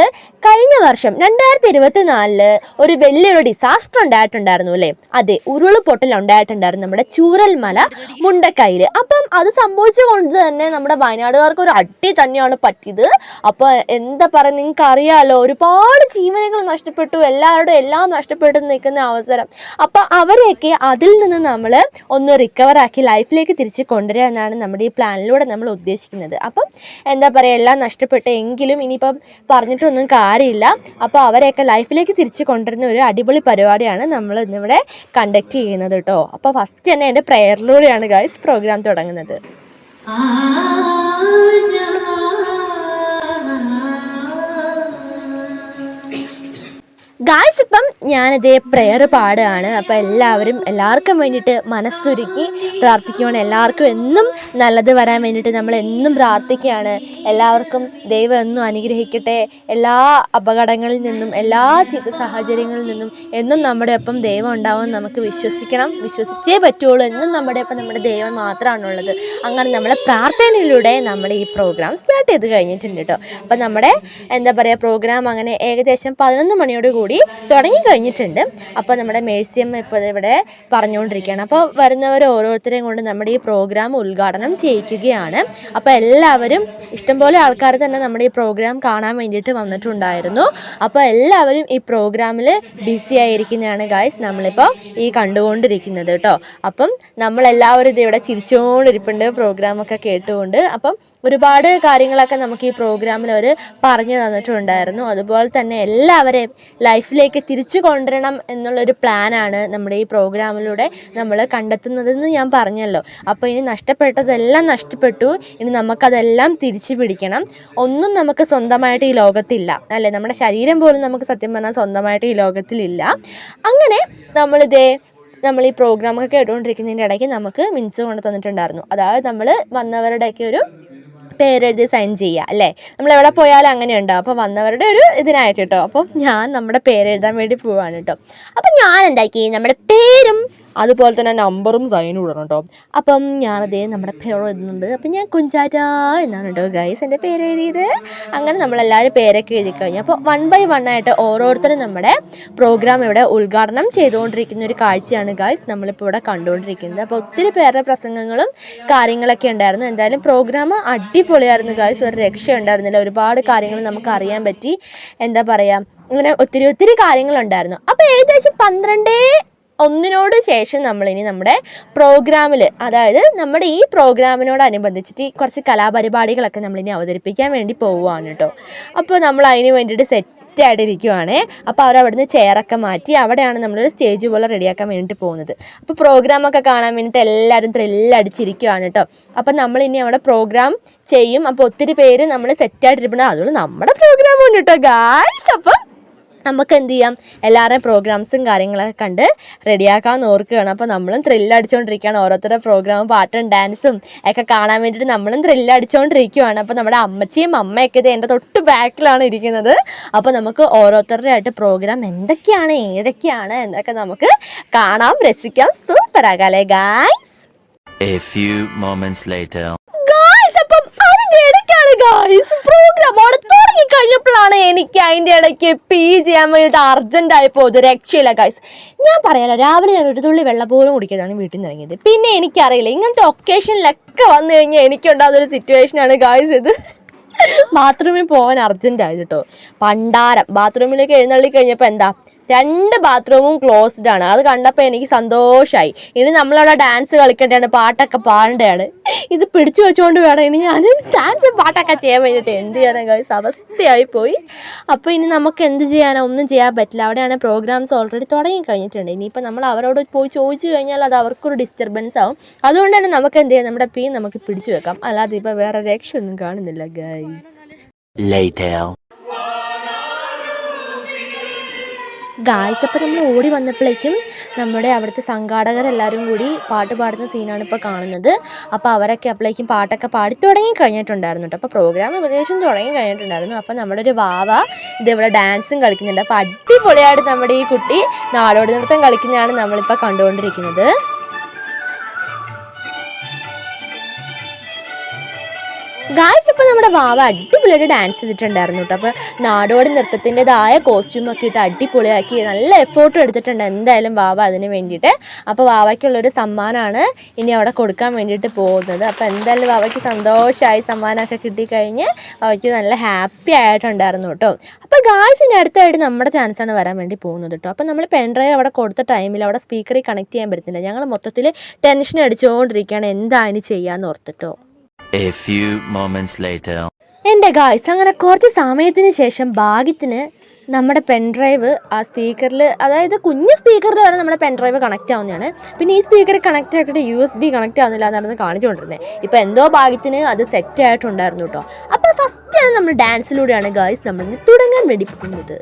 കഴിഞ്ഞ വർഷം 2024 ഒരു വലിയൊരു ഡിസാസ്റ്റർ ഉണ്ടായിട്ടുണ്ടായിരുന്നു അല്ലേ? അതെ, ഉരുൾപൊട്ടൽ ഉണ്ടായിട്ടുണ്ടായിരുന്നു നമ്മുടെ ചൂരൽമല മുണ്ടക്കൈയിൽ. അപ്പം അത് സംഭവിച്ചുകൊണ്ട് തന്നെ നമ്മുടെ വയനാടുകാർക്ക് ഒരു അടി തന്നെയാണ് പറ്റിയത്. അപ്പോൾ എന്താ പറയുക, നിങ്ങൾക്ക് അറിയാമല്ലോ, ഒരുപാട് ജീവനുകൾ നഷ്ടപ്പെട്ടു, എല്ലാവരുടെയും എല്ലാം നഷ്ടപ്പെട്ടു നിൽക്കുന്ന അവസരം. അപ്പോൾ അവരെയൊക്കെ അതിൽ നിന്ന് നമ്മൾ ഒന്ന് റിക്കവർ ആക്കി ലൈഫിലേക്ക് തിരിച്ച് കൊണ്ടുവരിക എന്നാണ് നമ്മുടെ ഈ പ്ലാനിലൂടെ നമ്മൾ ഉദ്ദേശിക്കുന്നത്. അപ്പം എന്താ പറയുക, എല്ലാം നഷ്ടപ്പെട്ടെങ്കിലും ഇനിയിപ്പം പറഞ്ഞിട്ടൊന്നും കാര്യമില്ല. അപ്പോൾ അവരെയൊക്കെ ലൈഫിലേക്ക് തിരിച്ച് കൊണ്ടുവരുന്ന ഒരു അടിപൊളി പരിപാടിയാണ് നമ്മൾ ഇന്നിവിടെ കണ്ടക്ട് ചെയ്യുന്നത് കേട്ടോ. അപ്പോൾ ഫസ്റ്റ് തന്നെ എൻ്റെ പ്രെയറിലൂടെയാണ് ഗൈസ് പ്രോഗ്രാം തുടങ്ങുന്നത്. ഗായ്സ്, ഇപ്പം ഞാനതേ പ്രെയർ പാടുകയാണ്. അപ്പോൾ എല്ലാവർക്കും വേണ്ടിയിട്ട് മനസ്സൊരുക്കി പ്രാർത്ഥിക്കുകയാണ്. എല്ലാവർക്കും എന്നും നല്ലത് വരാൻ വേണ്ടിയിട്ട് നമ്മൾ എന്നും പ്രാർത്ഥിക്കുകയാണ്. എല്ലാവർക്കും ദൈവം എന്നും അനുഗ്രഹിക്കട്ടെ. എല്ലാ അപകടങ്ങളിൽ നിന്നും എല്ലാ ചീത്ത സാഹചര്യങ്ങളിൽ നിന്നും എന്നും നമ്മുടെ ഒപ്പം ദൈവം ഉണ്ടാവും നമുക്ക് വിശ്വസിക്കണം. വിശ്വസിച്ചേ പറ്റുള്ളൂ. എന്നും നമ്മുടെ ഒപ്പം നമ്മുടെ ദൈവം മാത്രമാണുള്ളത്. അങ്ങനെ നമ്മളെ പ്രാർത്ഥനയിലൂടെ നമ്മുടെ ഈ പ്രോഗ്രാം സ്റ്റാർട്ട് ചെയ്ത് കഴിഞ്ഞിട്ടുണ്ട് കേട്ടോ. അപ്പം നമ്മുടെ എന്താ പറയുക, പ്രോഗ്രാം അങ്ങനെ ഏകദേശം 11 മണിയോട് കൂടി തുടങ്ങി കഴിഞ്ഞിട്ടുണ്ട്. അപ്പോൾ നമ്മുടെ മേഴ്സിയമ്മ ഇപ്പോൾ ഇവിടെ പറഞ്ഞുകൊണ്ടിരിക്കുകയാണ്. അപ്പോൾ വരുന്നവർ ഓരോരുത്തരെയും കൊണ്ട് നമ്മുടെ ഈ പ്രോഗ്രാം ഉദ്ഘാടനം ചെയ്യിക്കുകയാണ്. അപ്പോൾ എല്ലാവരും ഇഷ്ടംപോലെ ആൾക്കാർ തന്നെ നമ്മുടെ ഈ പ്രോഗ്രാം കാണാൻ വേണ്ടിയിട്ട് വന്നിട്ടുണ്ടായിരുന്നു. അപ്പോൾ എല്ലാവരും ഈ പ്രോഗ്രാമിൽ ബിസി ആയിരിക്കുന്നതാണ് ഗായ്സ് നമ്മളിപ്പോൾ ഈ കണ്ടുകൊണ്ടിരിക്കുന്നത് കേട്ടോ. അപ്പം നമ്മളെല്ലാവരും ഇത് ഇവിടെ ചിരിച്ചുകൊണ്ടിരിപ്പുണ്ട് പ്രോഗ്രാമൊക്കെ കേട്ടുകൊണ്ട്. അപ്പം ഒരുപാട് കാര്യങ്ങളൊക്കെ നമുക്ക് ഈ പ്രോഗ്രാമിൽ അവർ പറഞ്ഞു തന്നിട്ടുണ്ടായിരുന്നു. അതുപോലെ തന്നെ എല്ലാവരെയും ലൈഫിലേക്ക് തിരിച്ചു കൊണ്ടുവരണം എന്നുള്ളൊരു പ്ലാനാണ് നമ്മുടെ ഈ പ്രോഗ്രാമിലൂടെ നമ്മൾ കണ്ടെത്തുന്നതെന്ന് ഞാൻ പറഞ്ഞല്ലോ. അപ്പോൾ ഇനി നഷ്ടപ്പെട്ടതെല്ലാം നഷ്ടപ്പെട്ടു, ഇനി നമുക്കതെല്ലാം തിരിച്ചു പിടിക്കണം. ഒന്നും നമുക്ക് സ്വന്തമായിട്ട് ഈ ലോകത്തില്ല അല്ലേ? നമ്മുടെ ശരീരം പോലും നമുക്ക് സത്യം പറഞ്ഞാൽ സ്വന്തമായിട്ട് ഈ ലോകത്തിലില്ല. അങ്ങനെ നമ്മൾ ഈ പ്രോഗ്രാമൊക്കെ കേട്ടുകൊണ്ടിരിക്കുന്നതിൻ്റെ ഇടയ്ക്ക് നമുക്ക് മിൻസ് കൊണ്ട് തന്നിട്ടുണ്ടായിരുന്നു. അതായത് നമ്മൾ വന്നവരുടെയൊക്കെ ഒരു പേരെഴുതി സൈൻ ചെയ്യുക അല്ലേ? നമ്മളെവിടെ പോയാലും അങ്ങനെ ഉണ്ടാവും. അപ്പോൾ വന്നവരുടെ ഒരു ഇതിനായിട്ട് കേട്ടോ. അപ്പോൾ ഞാൻ നമ്മുടെ പേരെഴുതാൻ വേണ്ടി പോവാണ് കേട്ടോ. അപ്പം ഞാൻ എന്താക്കി, നമ്മുടെ പേരും അതുപോലെ തന്നെ നമ്പറും സൈനും ഇടണം കേട്ടോ. അപ്പം ഞാനതേ നമ്മുടെ പേര് എഴുതുന്നുണ്ട്. അപ്പം ഞാൻ കുഞ്ചാറ്റ എന്നാണ് കേട്ടോ ഗൈസ് എൻ്റെ പേര് എഴുതിയത്. അങ്ങനെ നമ്മളെല്ലാവരും പേരൊക്കെ എഴുതി കഴിഞ്ഞു. അപ്പോൾ 1 by 1 ആയിട്ട് ഓരോരുത്തരും നമ്മുടെ പ്രോഗ്രാം ഇവിടെ ഉദ്ഘാടനം ചെയ്തുകൊണ്ടിരിക്കുന്ന ഒരു കാഴ്ചയാണ് ഗൈസ് നമ്മളിപ്പോൾ ഇവിടെ കണ്ടുകൊണ്ടിരിക്കുന്നത്. അപ്പോൾ ഒത്തിരി പേരുടെ പ്രസംഗങ്ങളും കാര്യങ്ങളൊക്കെ ഉണ്ടായിരുന്നു. എന്തായാലും പ്രോഗ്രാം അടിപൊളിയായിരുന്നു ഗൈസ്, ഒരു രക്ഷ ഉണ്ടായിരുന്നില്ല. ഒരുപാട് കാര്യങ്ങൾ നമുക്ക് അറിയാൻ പറ്റി. എന്താ പറയുക, അങ്ങനെ ഒത്തിരി കാര്യങ്ങളുണ്ടായിരുന്നു. അപ്പോൾ ഏകദേശം 12:01 ശേഷം നമ്മളിനി നമ്മുടെ പ്രോഗ്രാമിൽ, അതായത് നമ്മുടെ ഈ പ്രോഗ്രാമിനോടനുബന്ധിച്ചിട്ട് കുറച്ച് കലാപരിപാടികളൊക്കെ നമ്മളിനി അവതരിപ്പിക്കാൻ വേണ്ടി പോവുകയാണ് കേട്ടോ. അപ്പോൾ നമ്മൾ അതിന് വേണ്ടിയിട്ട് സെറ്റായിട്ടിരിക്കുവാണേ. അപ്പോൾ അവരവിടുന്ന് ചെയറൊക്കെ മാറ്റി അവിടെയാണ് നമ്മളൊരു സ്റ്റേജ് പോലെ റെഡിയാക്കാൻ വേണ്ടിയിട്ട് പോകുന്നത്. അപ്പോൾ പ്രോഗ്രാമൊക്കെ കാണാൻ വേണ്ടിയിട്ട് എല്ലാവരും ത്രില്ലടിച്ചിരിക്കുവാണ് കേട്ടോ. അപ്പം നമ്മളിനി അവിടെ പ്രോഗ്രാം ചെയ്യും. അപ്പോൾ ഒത്തിരി പേര് നമ്മൾ സെറ്റായിട്ടിരിപ്പുണ്ട്. അതുകൊണ്ട് നമ്മുടെ പ്രോഗ്രാം ഉണ്ട് കേട്ടോ ഗായ്സ്. അപ്പം നമുക്ക് എന്ത് ചെയ്യാം, എല്ലാവരുടെയും പ്രോഗ്രാംസും കാര്യങ്ങളൊക്കെ കണ്ട് റെഡിയാക്കാമെന്ന് ഓർക്കുകയാണ്. അപ്പോൾ നമ്മളും ത്രില്ലടിച്ചുകൊണ്ടിരിക്കുകയാണ്. ഓരോരുത്തരുടെ പ്രോഗ്രാമും പാട്ടും ഡാൻസും ഒക്കെ കാണാൻ വേണ്ടിയിട്ട് നമ്മളും ത്രില്ലടിച്ചുകൊണ്ടിരിക്കുകയാണ്. അപ്പോൾ നമ്മുടെ അമ്മച്ചിയും അമ്മയൊക്കെ ഇത് എൻ്റെ തൊട്ട് ബാക്കിലാണ് ഇരിക്കുന്നത്. അപ്പോൾ നമുക്ക് ഓരോരുത്തരുടെ ആയിട്ട് പ്രോഗ്രാം എന്തൊക്കെയാണ് ഏതൊക്കെയാണ് എന്നൊക്കെ നമുക്ക് കാണാം, രസിക്കാം, സൂപ്പറാകാം അല്ലേ guys? A few moments later. അപ്പം അതിൻ്റെ ഇടയ്ക്കാണ് ഗായ്സ് പ്രോഗ്രാം അവിടെ തുടങ്ങി കഴിഞ്ഞപ്പോഴാണ് എനിക്ക് അതിൻ്റെ ഇടയ്ക്ക് പി ചെയ്യാൻ വേണ്ടിയിട്ട് അർജൻറ്റായി പോയത്. രക്ഷയില്ല ഗായ്സ്. ഞാൻ പറയാലോ, രാവിലെ ഞാൻ ഒരു തുള്ളി വെള്ളം പോലും കുടിക്കാതാണ് വീട്ടിൽ നിന്ന് ഇറങ്ങിയത്. പിന്നെ എനിക്കറിയില്ല, ഇങ്ങനത്തെ ഒക്കേഷനിലൊക്കെ വന്നു കഴിഞ്ഞാൽ എനിക്കുണ്ടാകുന്നൊരു സിറ്റുവേഷനാണ് ഗായ്സ് ഇത്. ബാത്റൂമിൽ പോകാൻ അർജൻറ്റായി കേട്ടോ. പണ്ടാരം ബാത്റൂമിലേക്ക് എഴുന്നള്ളി കഴിഞ്ഞപ്പോൾ എന്താ, 2 ബാത്റൂമും ക്ലോസ്ഡ് ആണ്. അത് കണ്ടപ്പോൾ എനിക്ക് സന്തോഷമായി. ഇനി നമ്മളവിടെ ഡാൻസ് കളിക്കേണ്ടതാണ്, പാട്ടൊക്കെ പാടേണ്ടതാണ്. ഇത് പിടിച്ചു വെച്ചുകൊണ്ട് വേണം ഇനി ഞാൻ ഡാൻസ് പാട്ടൊക്കെ ചെയ്യാൻ വേണ്ടിയിട്ട്. എന്ത് ചെയ്യാനാണ് ഗൈസ്, അവസ്ഥയായി പോയി. അപ്പോൾ ഇനി നമുക്ക് എന്ത് ചെയ്യാനോ, ഒന്നും ചെയ്യാൻ പറ്റില്ല. അവിടെയാണ് പ്രോഗ്രാംസ് ഓൾറെഡി തുടങ്ങി കഴിഞ്ഞിട്ടുണ്ട്. ഇനിയിപ്പോൾ നമ്മൾ അവരോട് പോയി ചോദിച്ചു കഴിഞ്ഞാൽ അത് അവർക്കൊരു ഡിസ്റ്റർബൻസ് ആവും. അതുകൊണ്ട് തന്നെ നമുക്ക് എന്ത് ചെയ്യാം, നമ്മുടെ പീ നമുക്ക് പിടിച്ചു വെക്കാം. അല്ലാതെ ഇപ്പോൾ വേറെ രക്ഷയൊന്നും കാണുന്നില്ല ഗൈസ്. ഗായ്സ്, അപ്പോൾ നമ്മൾ ഓടി വന്നപ്പോഴേക്കും നമ്മുടെ അവിടുത്തെ സംഘാടകരെല്ലാവരും കൂടി പാട്ട് പാടുന്ന സീനാണ് ഇപ്പോൾ കാണുന്നത്. അപ്പോൾ അവരൊക്കെ അപ്പോഴേക്കും പാട്ടൊക്കെ പാടി തുടങ്ങി കഴിഞ്ഞിട്ടുണ്ടായിരുന്നു കേട്ടോ. അപ്പോൾ പ്രോഗ്രാം ഏകദേശം തുടങ്ങി കഴിഞ്ഞിട്ടുണ്ടായിരുന്നു. അപ്പോൾ നമ്മുടെ ഒരു വാവ ഇതിവിടെ ഡാൻസും കളിക്കുന്നുണ്ട്. അപ്പോൾ അടിപൊളിയായിട്ട് നമ്മുടെ ഈ കുട്ടി നാടോടി നൃത്തം കളിക്കുന്നതാണ് നമ്മളിപ്പോൾ കണ്ടുകൊണ്ടിരിക്കുന്നത്. ഗായ്സ് ഇപ്പോൾ നമ്മുടെ വാവ അടിപൊളിയായിട്ട് ഡാൻസ് ചെയ്തിട്ടുണ്ടായിരുന്നു കേട്ടോ. അപ്പോൾ നാടോടി നൃത്തത്തിൻ്റെതായ കോസ്റ്റ്യൂമൊക്കെ ഇട്ട് അടിപൊളിയാക്കി നല്ല എഫേർട്ടും എടുത്തിട്ടുണ്ട് എന്തായാലും വാവ അതിന് വേണ്ടിയിട്ട്. അപ്പോൾ വാവയ്ക്കുള്ളൊരു സമ്മാനമാണ് ഇനി അവിടെ കൊടുക്കാൻ വേണ്ടിയിട്ട് പോകുന്നത്. അപ്പോൾ എന്തായാലും വാവയ്ക്ക് സന്തോഷമായി, സമ്മാനമൊക്കെ കിട്ടിക്കഴിഞ്ഞ് വാവയ്ക്ക് നല്ല ഹാപ്പി ആയിട്ടുണ്ടായിരുന്നു കേട്ടോ. അപ്പോൾ ഗായ്സ് ഇനി അടുത്തായിട്ട് നമ്മുടെ ചാൻസാണ് വരാൻ വേണ്ടി പോകുന്നത് കേട്ടോ. അപ്പോൾ നമ്മൾ പെൻഡ്രൈവ് അവിടെ കൊടുത്ത ടൈമിൽ അവിടെ സ്പീക്കറിൽ കണക്ട് ചെയ്യാൻ പറ്റുന്നില്ല. ഞങ്ങൾ മൊത്തത്തിൽ ടെൻഷൻ അടിച്ചുകൊണ്ടിരിക്കുകയാണ് എന്താ ഇനി ചെയ്യാമെന്ന് ഓർത്തിട്ടോ. A few moments later. എൻ്റെ ഗായ്സ് അങ്ങനെ കുറച്ച് സമയത്തിന് ശേഷം ഭാഗ്യത്തിന് നമ്മുടെ പെൻഡ്രൈവ് ആ സ്പീക്കറിൽ, അതായത് കുഞ്ഞ് സ്പീക്കറിൽ വരെ നമ്മുടെ പെൻഡ്രൈവ് കണക്റ്റ് ആവുന്നതാണ്. പിന്നെ ഈ സ്പീക്കറിൽ കണക്റ്റ് ആക്കിയിട്ട് USB കണക്റ്റ് ആവുന്നില്ല എന്നായിരുന്നു കാണിച്ചുകൊണ്ടിരുന്നത്. ഇപ്പോൾ എന്തോ ഭാഗ്യത്തിന് അത് സെറ്റ് ആയിട്ടുണ്ടായിരുന്നു കേട്ടോ. അപ്പോൾ ഫസ്റ്റാണ് നമ്മൾ ഡാൻസിലൂടെയാണ് ഗായ്സ് നമ്മളിന്ന് തുടങ്ങാൻ വേണ്ടി പോകുന്നത്.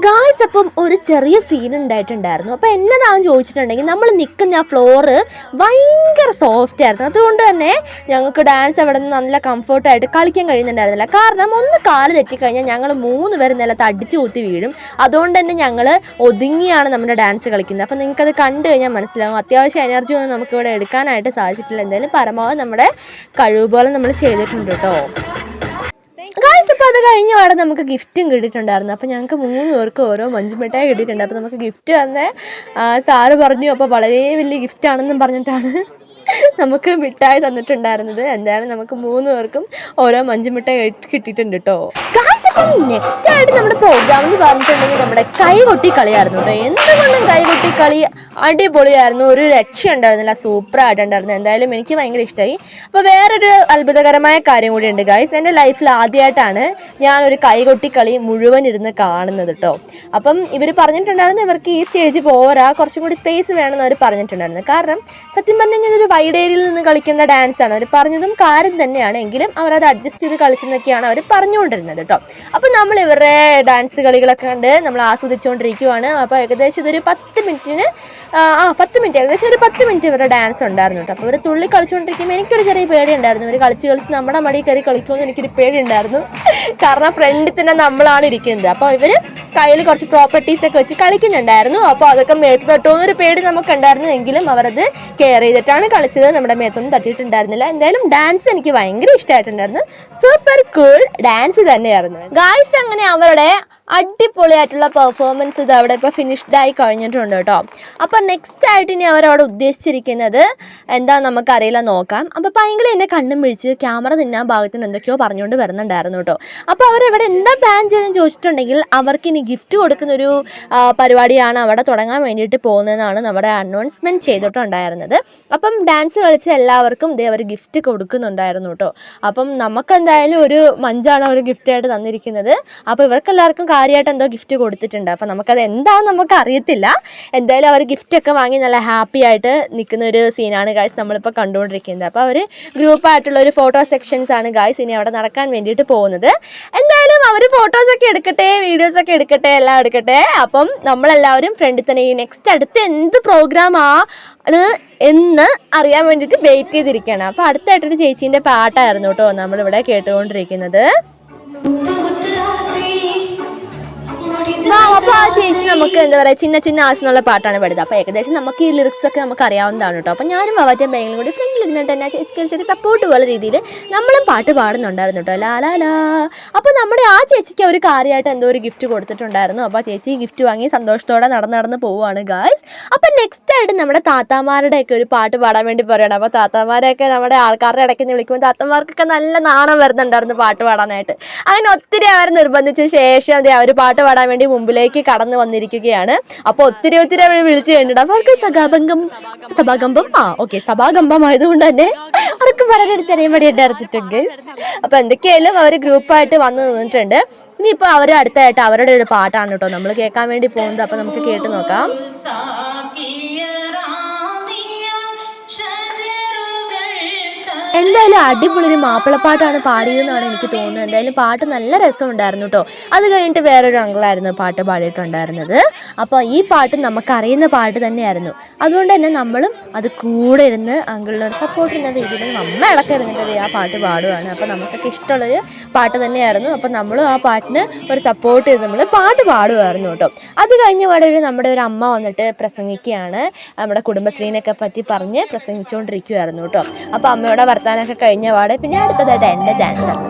ഗായ്സ് അപ്പം ഒരു ചെറിയ സീൻ ഉണ്ടായിട്ടുണ്ടായിരുന്നു. അപ്പോൾ എന്നതാണെന്ന് ചോദിച്ചിട്ടുണ്ടെങ്കിൽ നമ്മൾ നിൽക്കുന്ന ആ ഫ്ലോറ് ഭയങ്കര സോഫ്റ്റ് ആയിരുന്നു. അതുകൊണ്ട് തന്നെ ഞങ്ങൾക്ക് ഡാൻസ് അവിടെ നിന്ന് നല്ല കംഫർട്ടായിട്ട് കളിക്കാൻ കഴിയുന്നുണ്ടായിരുന്നില്ല. കാരണം ഒന്ന് കാല് തെറ്റിക്കഴിഞ്ഞാൽ ഞങ്ങൾ 3 പേര് നിലത്ത് അടിച്ചു കുത്തി വീഴും. അതുകൊണ്ട് തന്നെ ഞങ്ങൾ ഒതുങ്ങിയാണ് നമ്മുടെ ഡാൻസ് കളിക്കുന്നത്. അപ്പോൾ നിങ്ങൾക്കത് കണ്ടു കഴിഞ്ഞാൽ മനസ്സിലാവും. അത്യാവശ്യം എനർജി ഒന്നും നമുക്കിവിടെ എടുക്കാനായിട്ട് സാധിച്ചിട്ടില്ല. എന്തായാലും പരമാവധി നമ്മുടെ കഴിവ് പോലെ നമ്മൾ ചെയ്തിട്ടുണ്ട് കേട്ടോ. ഗായ്സ് അപ്പോൾ അത് കഴിഞ്ഞ പാടെ നമുക്ക് ഗിഫ്റ്റും കിട്ടിയിട്ടുണ്ടായിരുന്നു. അപ്പോൾ ഞങ്ങൾക്ക് 3 പേർക്ക് ഓരോ മഞ്ചുമിഠായി കിട്ടിയിട്ടുണ്ട്. അപ്പോൾ നമുക്ക് ഗിഫ്റ്റ് തന്നെ സാറ് പറഞ്ഞു. അപ്പോൾ വളരെ വലിയ ഗിഫ്റ്റാണെന്നും പറഞ്ഞിട്ടാണ് നമുക്ക് മിഠായി തന്നിട്ടുണ്ടായിരുന്നത്. എന്തായാലും നമുക്ക് 3 പേർക്കും ഓരോ മഞ്ചുമിഠായി കിട്ടിയിട്ടുണ്ട് കേട്ടോ. ഗായ്സ് അപ്പം നെക്സ്റ്റ് ആയിട്ട് നമ്മുടെ പ്രോഗ്രാം എന്ന് പറഞ്ഞിട്ടുണ്ടെങ്കിൽ നമ്മുടെ കൈകൊട്ടി കളിയായിരുന്നു കേട്ടോ. എന്തുകൊണ്ടും കൈകൊട്ടി കളി അടിപൊളിയായിരുന്നു, ഒരു രക്ഷ ഉണ്ടായിരുന്നില്ല, സൂപ്പറായിട്ടുണ്ടായിരുന്നു. എന്തായാലും എനിക്ക് ഭയങ്കര ഇഷ്ടമായി. അപ്പോൾ വേറൊരു അത്ഭുതകരമായ കാര്യം കൂടി ഉണ്ട് ഗായ്സ്. എൻ്റെ ലൈഫിൽ ആദ്യമായിട്ടാണ് ഞാനൊരു കൈകൊട്ടി കളി മുഴുവൻ ഇരുന്ന് കാണുന്നത് കേട്ടോ. അപ്പം ഇവർ പറഞ്ഞിട്ടുണ്ടായിരുന്നു ഇവർക്ക് ഈ സ്റ്റേജ് പോരാ, കുറച്ചും കൂടി സ്പേസ് വേണമെന്ന് അവർ പറഞ്ഞിട്ടുണ്ടായിരുന്നു. കാരണം സത്യം പറഞ്ഞു കഴിഞ്ഞാൽ ഒരു വൈഡ് ഏരിയയിൽ നിന്ന് കളിക്കേണ്ട ഡാൻസാണ്. അവർ പറഞ്ഞതും കാര്യം തന്നെയാണ്, എങ്കിലും അവരത് അഡ്ജസ്റ്റ് ചെയ്ത് കളിച്ചെന്നൊക്കെയാണ് അവർ പറഞ്ഞുകൊണ്ടിരുന്നത് കേട്ടോ. അപ്പോൾ നമ്മൾ ഇവരുടെ ഡാൻസ് കളികളൊക്കെ കണ്ട് നമ്മൾ ആസ്വദിച്ചുകൊണ്ടിരിക്കുവാണ്. അപ്പോൾ ഏകദേശം ഇതൊരു 10 മിനിറ്റിന് ഏകദേശം ഒരു 10 മിനിറ്റ് ഇവരുടെ ഡാൻസ് ഉണ്ടായിരുന്നു കേട്ടോ. അപ്പോൾ ഇവർ തുള്ളി കളിച്ചുകൊണ്ടിരിക്കുമ്പോൾ എനിക്കൊരു ചെറിയ പേടി ഉണ്ടായിരുന്നു. ഇവർ കളിച്ച് നമ്മുടെ മടി കയറി കളിക്കുമെന്ന് എനിക്കൊരു പേടി ഉണ്ടായിരുന്നു. കാരണം ഫ്രണ്ടിൽ തന്നെ നമ്മളാണ് ഇരിക്കുന്നത്. അപ്പോൾ ഇവർ കയ്യിൽ കുറച്ച് പ്രോപ്പർട്ടീസൊക്കെ വെച്ച് കളിക്കുന്നുണ്ടായിരുന്നു. അപ്പോൾ അതൊക്കെ മേത്ത് തട്ടുമെന്നൊരു പേടി നമുക്കുണ്ടായിരുന്നു. എങ്കിലും അവരത് കെയർ ചെയ്തിട്ടാണ് കളിച്ചത്. നമ്മുടെ മേത്തൊന്നും തട്ടിയിട്ടുണ്ടായിരുന്നില്ല. എന്തായാലും ഡാൻസ് എനിക്ക് ഭയങ്കര ഇഷ്ടമായിട്ടുണ്ടായിരുന്നു. സൂപ്പർ കൂൾ ഡാൻസ് തന്നെയായിരുന്നു ഗായ്സ്. അങ്ങനെ അവരുടെ അടിപൊളിയായിട്ടുള്ള പെർഫോമൻസ് ഇത് അവിടെ ഇപ്പോൾ ഫിനിഷ്ഡ് ആയി കഴിഞ്ഞിട്ടുണ്ട് കേട്ടോ. അപ്പോൾ നെക്സ്റ്റ് ആയിട്ട് ഇനി അവരവിടെ ഉദ്ദേശിച്ചിരിക്കുന്നത് എന്താണെന്ന് നമുക്കറിയില്ല, നോക്കാം. അപ്പോൾ ഭയങ്കര എന്നെ കണ്ണും പിടിച്ച് ക്യാമറ തിന്നാൻ ഭാഗത്തിന് എന്തൊക്കെയോ പറഞ്ഞുകൊണ്ട് വരുന്നുണ്ടായിരുന്നു കേട്ടോ. അപ്പോൾ അവരവിടെ എന്താ പ്ലാൻ ചെയ്തെന്ന് ചോദിച്ചിട്ടുണ്ടെങ്കിൽ അവർക്ക് ഇനി ഗിഫ്റ്റ് കൊടുക്കുന്നൊരു പരിപാടിയാണ് അവിടെ തുടങ്ങാൻ വേണ്ടിയിട്ട് പോകുന്നതെന്നാണ് നമ്മുടെ അനൗൺസ്മെൻറ്റ് ചെയ്തിട്ടുണ്ടായിരുന്നത്. അപ്പം ഡാൻസ് കളിച്ച എല്ലാവർക്കും ഇതേ അവർ ഗിഫ്റ്റ് കൊടുക്കുന്നുണ്ടായിരുന്നു കേട്ടോ. അപ്പം നമുക്കെന്തായാലും ഒരു മഞ്ചാണ് അവർ ഗിഫ്റ്റായിട്ട് തന്നിരിക്കുന്നത്. അപ്പോൾ ഇവർക്കെല്ലാവർക്കും കാര്യമായിട്ട് എന്തോ ഗിഫ്റ്റ് കൊടുത്തിട്ടുണ്ട്. അപ്പോൾ നമുക്കത് എന്താണെന്ന് നമുക്ക് അറിയത്തില്ല. എന്തായാലും അവർ ഗിഫ്റ്റൊക്കെ വാങ്ങി നല്ല ഹാപ്പി ആയിട്ട് നിൽക്കുന്ന ഒരു സീനാണ് ഗായ്സ് നമ്മളിപ്പോൾ കണ്ടുകൊണ്ടിരിക്കുന്നത്. അപ്പോൾ അവർ ഗ്രൂപ്പായിട്ടുള്ള ഒരു ഫോട്ടോ സെക്ഷൻസ് ആണ് ഗായ്സ് ഇനി അവിടെ നടക്കാൻ വേണ്ടിയിട്ട് പോകുന്നത്. എന്തായാലും അവർ ഫോട്ടോസൊക്കെ എടുക്കട്ടെ, വീഡിയോസൊക്കെ എടുക്കട്ടെ, എല്ലാം എടുക്കട്ടെ. അപ്പം നമ്മളെല്ലാവരും ഫ്രണ്ടിൽ തന്നെ ഈ നെക്സ്റ്റ് അടുത്ത് എന്ത് പ്രോഗ്രാമാണ് എന്ന് അറിയാൻ വേണ്ടിയിട്ട് വെയിറ്റ് ചെയ്തിരിക്കുകയാണ്. അപ്പോൾ അടുത്തായിട്ടൊരു ചേച്ചീൻ്റെ പാട്ടായിരുന്നു കേട്ടോ നമ്മളിവിടെ കേട്ടുകൊണ്ടിരിക്കുന്നത്. അപ്പോൾ ആ ചേച്ചി നമുക്ക് എന്താ പറയുക ചിന്ന ചിന്ന ആസെന്നുള്ള പാട്ടാണ് പാടിയത്. അപ്പോൾ ഏകദേശം നമുക്ക് ഈ ലിറിക്സ് ഒക്കെ നമുക്ക് അറിയാവുന്നതാണ് കേട്ടോ. അപ്പോൾ ഞാനും വാവാറ്റയും ബേങ്ങളും കൂടി ഫ്രണ്ടിൽ ഇരുന്നിട്ട് തന്നെ ആ ചേച്ചിക്ക് ചെറിയ സപ്പോർട്ട് പോലെ രീതിയിൽ നമ്മളും പാട്ട് പാടുന്നുണ്ടായിരുന്നു കേട്ടോ. ലാ ലാ ലാ. അപ്പോൾ നമ്മുടെ ആ ചേച്ചിക്ക് ഒരു കാര്യമായിട്ട് എന്തോ ഒരു ഗിഫ്റ്റ് കൊടുത്തിട്ടുണ്ടായിരുന്നു. അപ്പോൾ ആ ചേച്ചി ഗിഫ്റ്റ് വാങ്ങി സന്തോഷത്തോടെ നടന്ന് പോവുകയാണ് ഗായ്സ്. അപ്പോൾ നെക്സ്റ്റ് ആയിട്ട് നമ്മുടെ താത്താമാരുടെയൊക്കെ ഒരു പാട്ട് പാടാൻ വേണ്ടി പറയുകയാണ്. അപ്പോൾ താത്താമാരെയൊക്കെ നമ്മുടെ ആൾക്കാരുടെ ഇടയ്ക്ക് നിന്ന് വിളിക്കുമ്പോൾ താത്തമാർക്കൊക്കെ നല്ല നാണം വരുന്നുണ്ടായിരുന്നു പാട്ട് പാടാനായിട്ട്. അങ്ങനെ ഒത്തിരി അവർ നിർബന്ധിച്ച ശേഷം അവർ പാട്ട് പാടാൻ വേണ്ടി മുമ്പിലേക്ക് കടന്നു വന്നിരിക്കുകയാണ്. അപ്പോൾ ഒത്തിരി അവർ വിളിച്ചു കഴിഞ്ഞിട്ട് അവർക്ക് സഭാകമ്പം ആയതുകൊണ്ട് തന്നെ അവർക്ക് വളരെ ചെറിയ പടിയായിട്ട് ഗൈസ്. അപ്പോൾ എന്തൊക്കെയായാലും അവർ ഗ്രൂപ്പായിട്ട് വന്ന് നിന്നിട്ടുണ്ട്. ഇനിയിപ്പോൾ അവർ അടുത്തായിട്ട് അവരുടെ ഒരു പാട്ടാണ് കേട്ടോ നമ്മൾ കേൾക്കാൻ വേണ്ടി പോകുന്നത്. അപ്പോൾ നമുക്ക് കേട്ട് നോക്കാം. ഷജറുകൾ എന്തായാലും അടിപൊളി ഒരു മാപ്പിളപ്പാട്ടാണ് പാടിയതെന്നാണ് എനിക്ക് തോന്നുന്നത്. എന്തായാലും പാട്ട് നല്ല രസമുണ്ടായിരുന്നു കേട്ടോ. അത് കഴിഞ്ഞിട്ട് വേറൊരു അങ്കിളായിരുന്നു പാട്ട് പാടിയിട്ടുണ്ടായിരുന്നത്. അപ്പോൾ ഈ പാട്ട് നമുക്കറിയുന്ന പാട്ട് തന്നെയായിരുന്നു. അതുകൊണ്ട് തന്നെ നമ്മളും അത് കൂടെ ഇരുന്ന് അങ്കിളിനൊരു സപ്പോർട്ട് ചെയ്യുന്ന രീതിയിൽ നമ്മ ഇളക്കം ഇരുന്നിട്ട് ആ പാട്ട് പാടുകയാണ്. അപ്പോൾ നമുക്കൊക്കെ ഇഷ്ടമുള്ളൊരു പാട്ട് തന്നെയായിരുന്നു. അപ്പോൾ നമ്മളും ആ പാട്ടിന് ഒരു സപ്പോർട്ട് ചെയ്ത് നമ്മൾ പാട്ട് പാടുമായിരുന്നു കേട്ടോ. അത് കഴിഞ്ഞ പാടെ നമ്മുടെ ഒരു അമ്മ വന്നിട്ട് പ്രസംഗിക്കുകയാണ്. നമ്മുടെ കുടുംബശ്രീനൊക്കെ പറ്റി പറഞ്ഞ് പ്രസംഗിച്ചുകൊണ്ടിരിക്കുകയായിരുന്നു കേട്ടോ. അപ്പോൾ അമ്മയുടെ വർത്താനൊക്കെ കഴിഞ്ഞ പാടെ പിന്നെ അടുത്തതായിട്ട് എൻ്റെ ചാൻസ് ആണ്.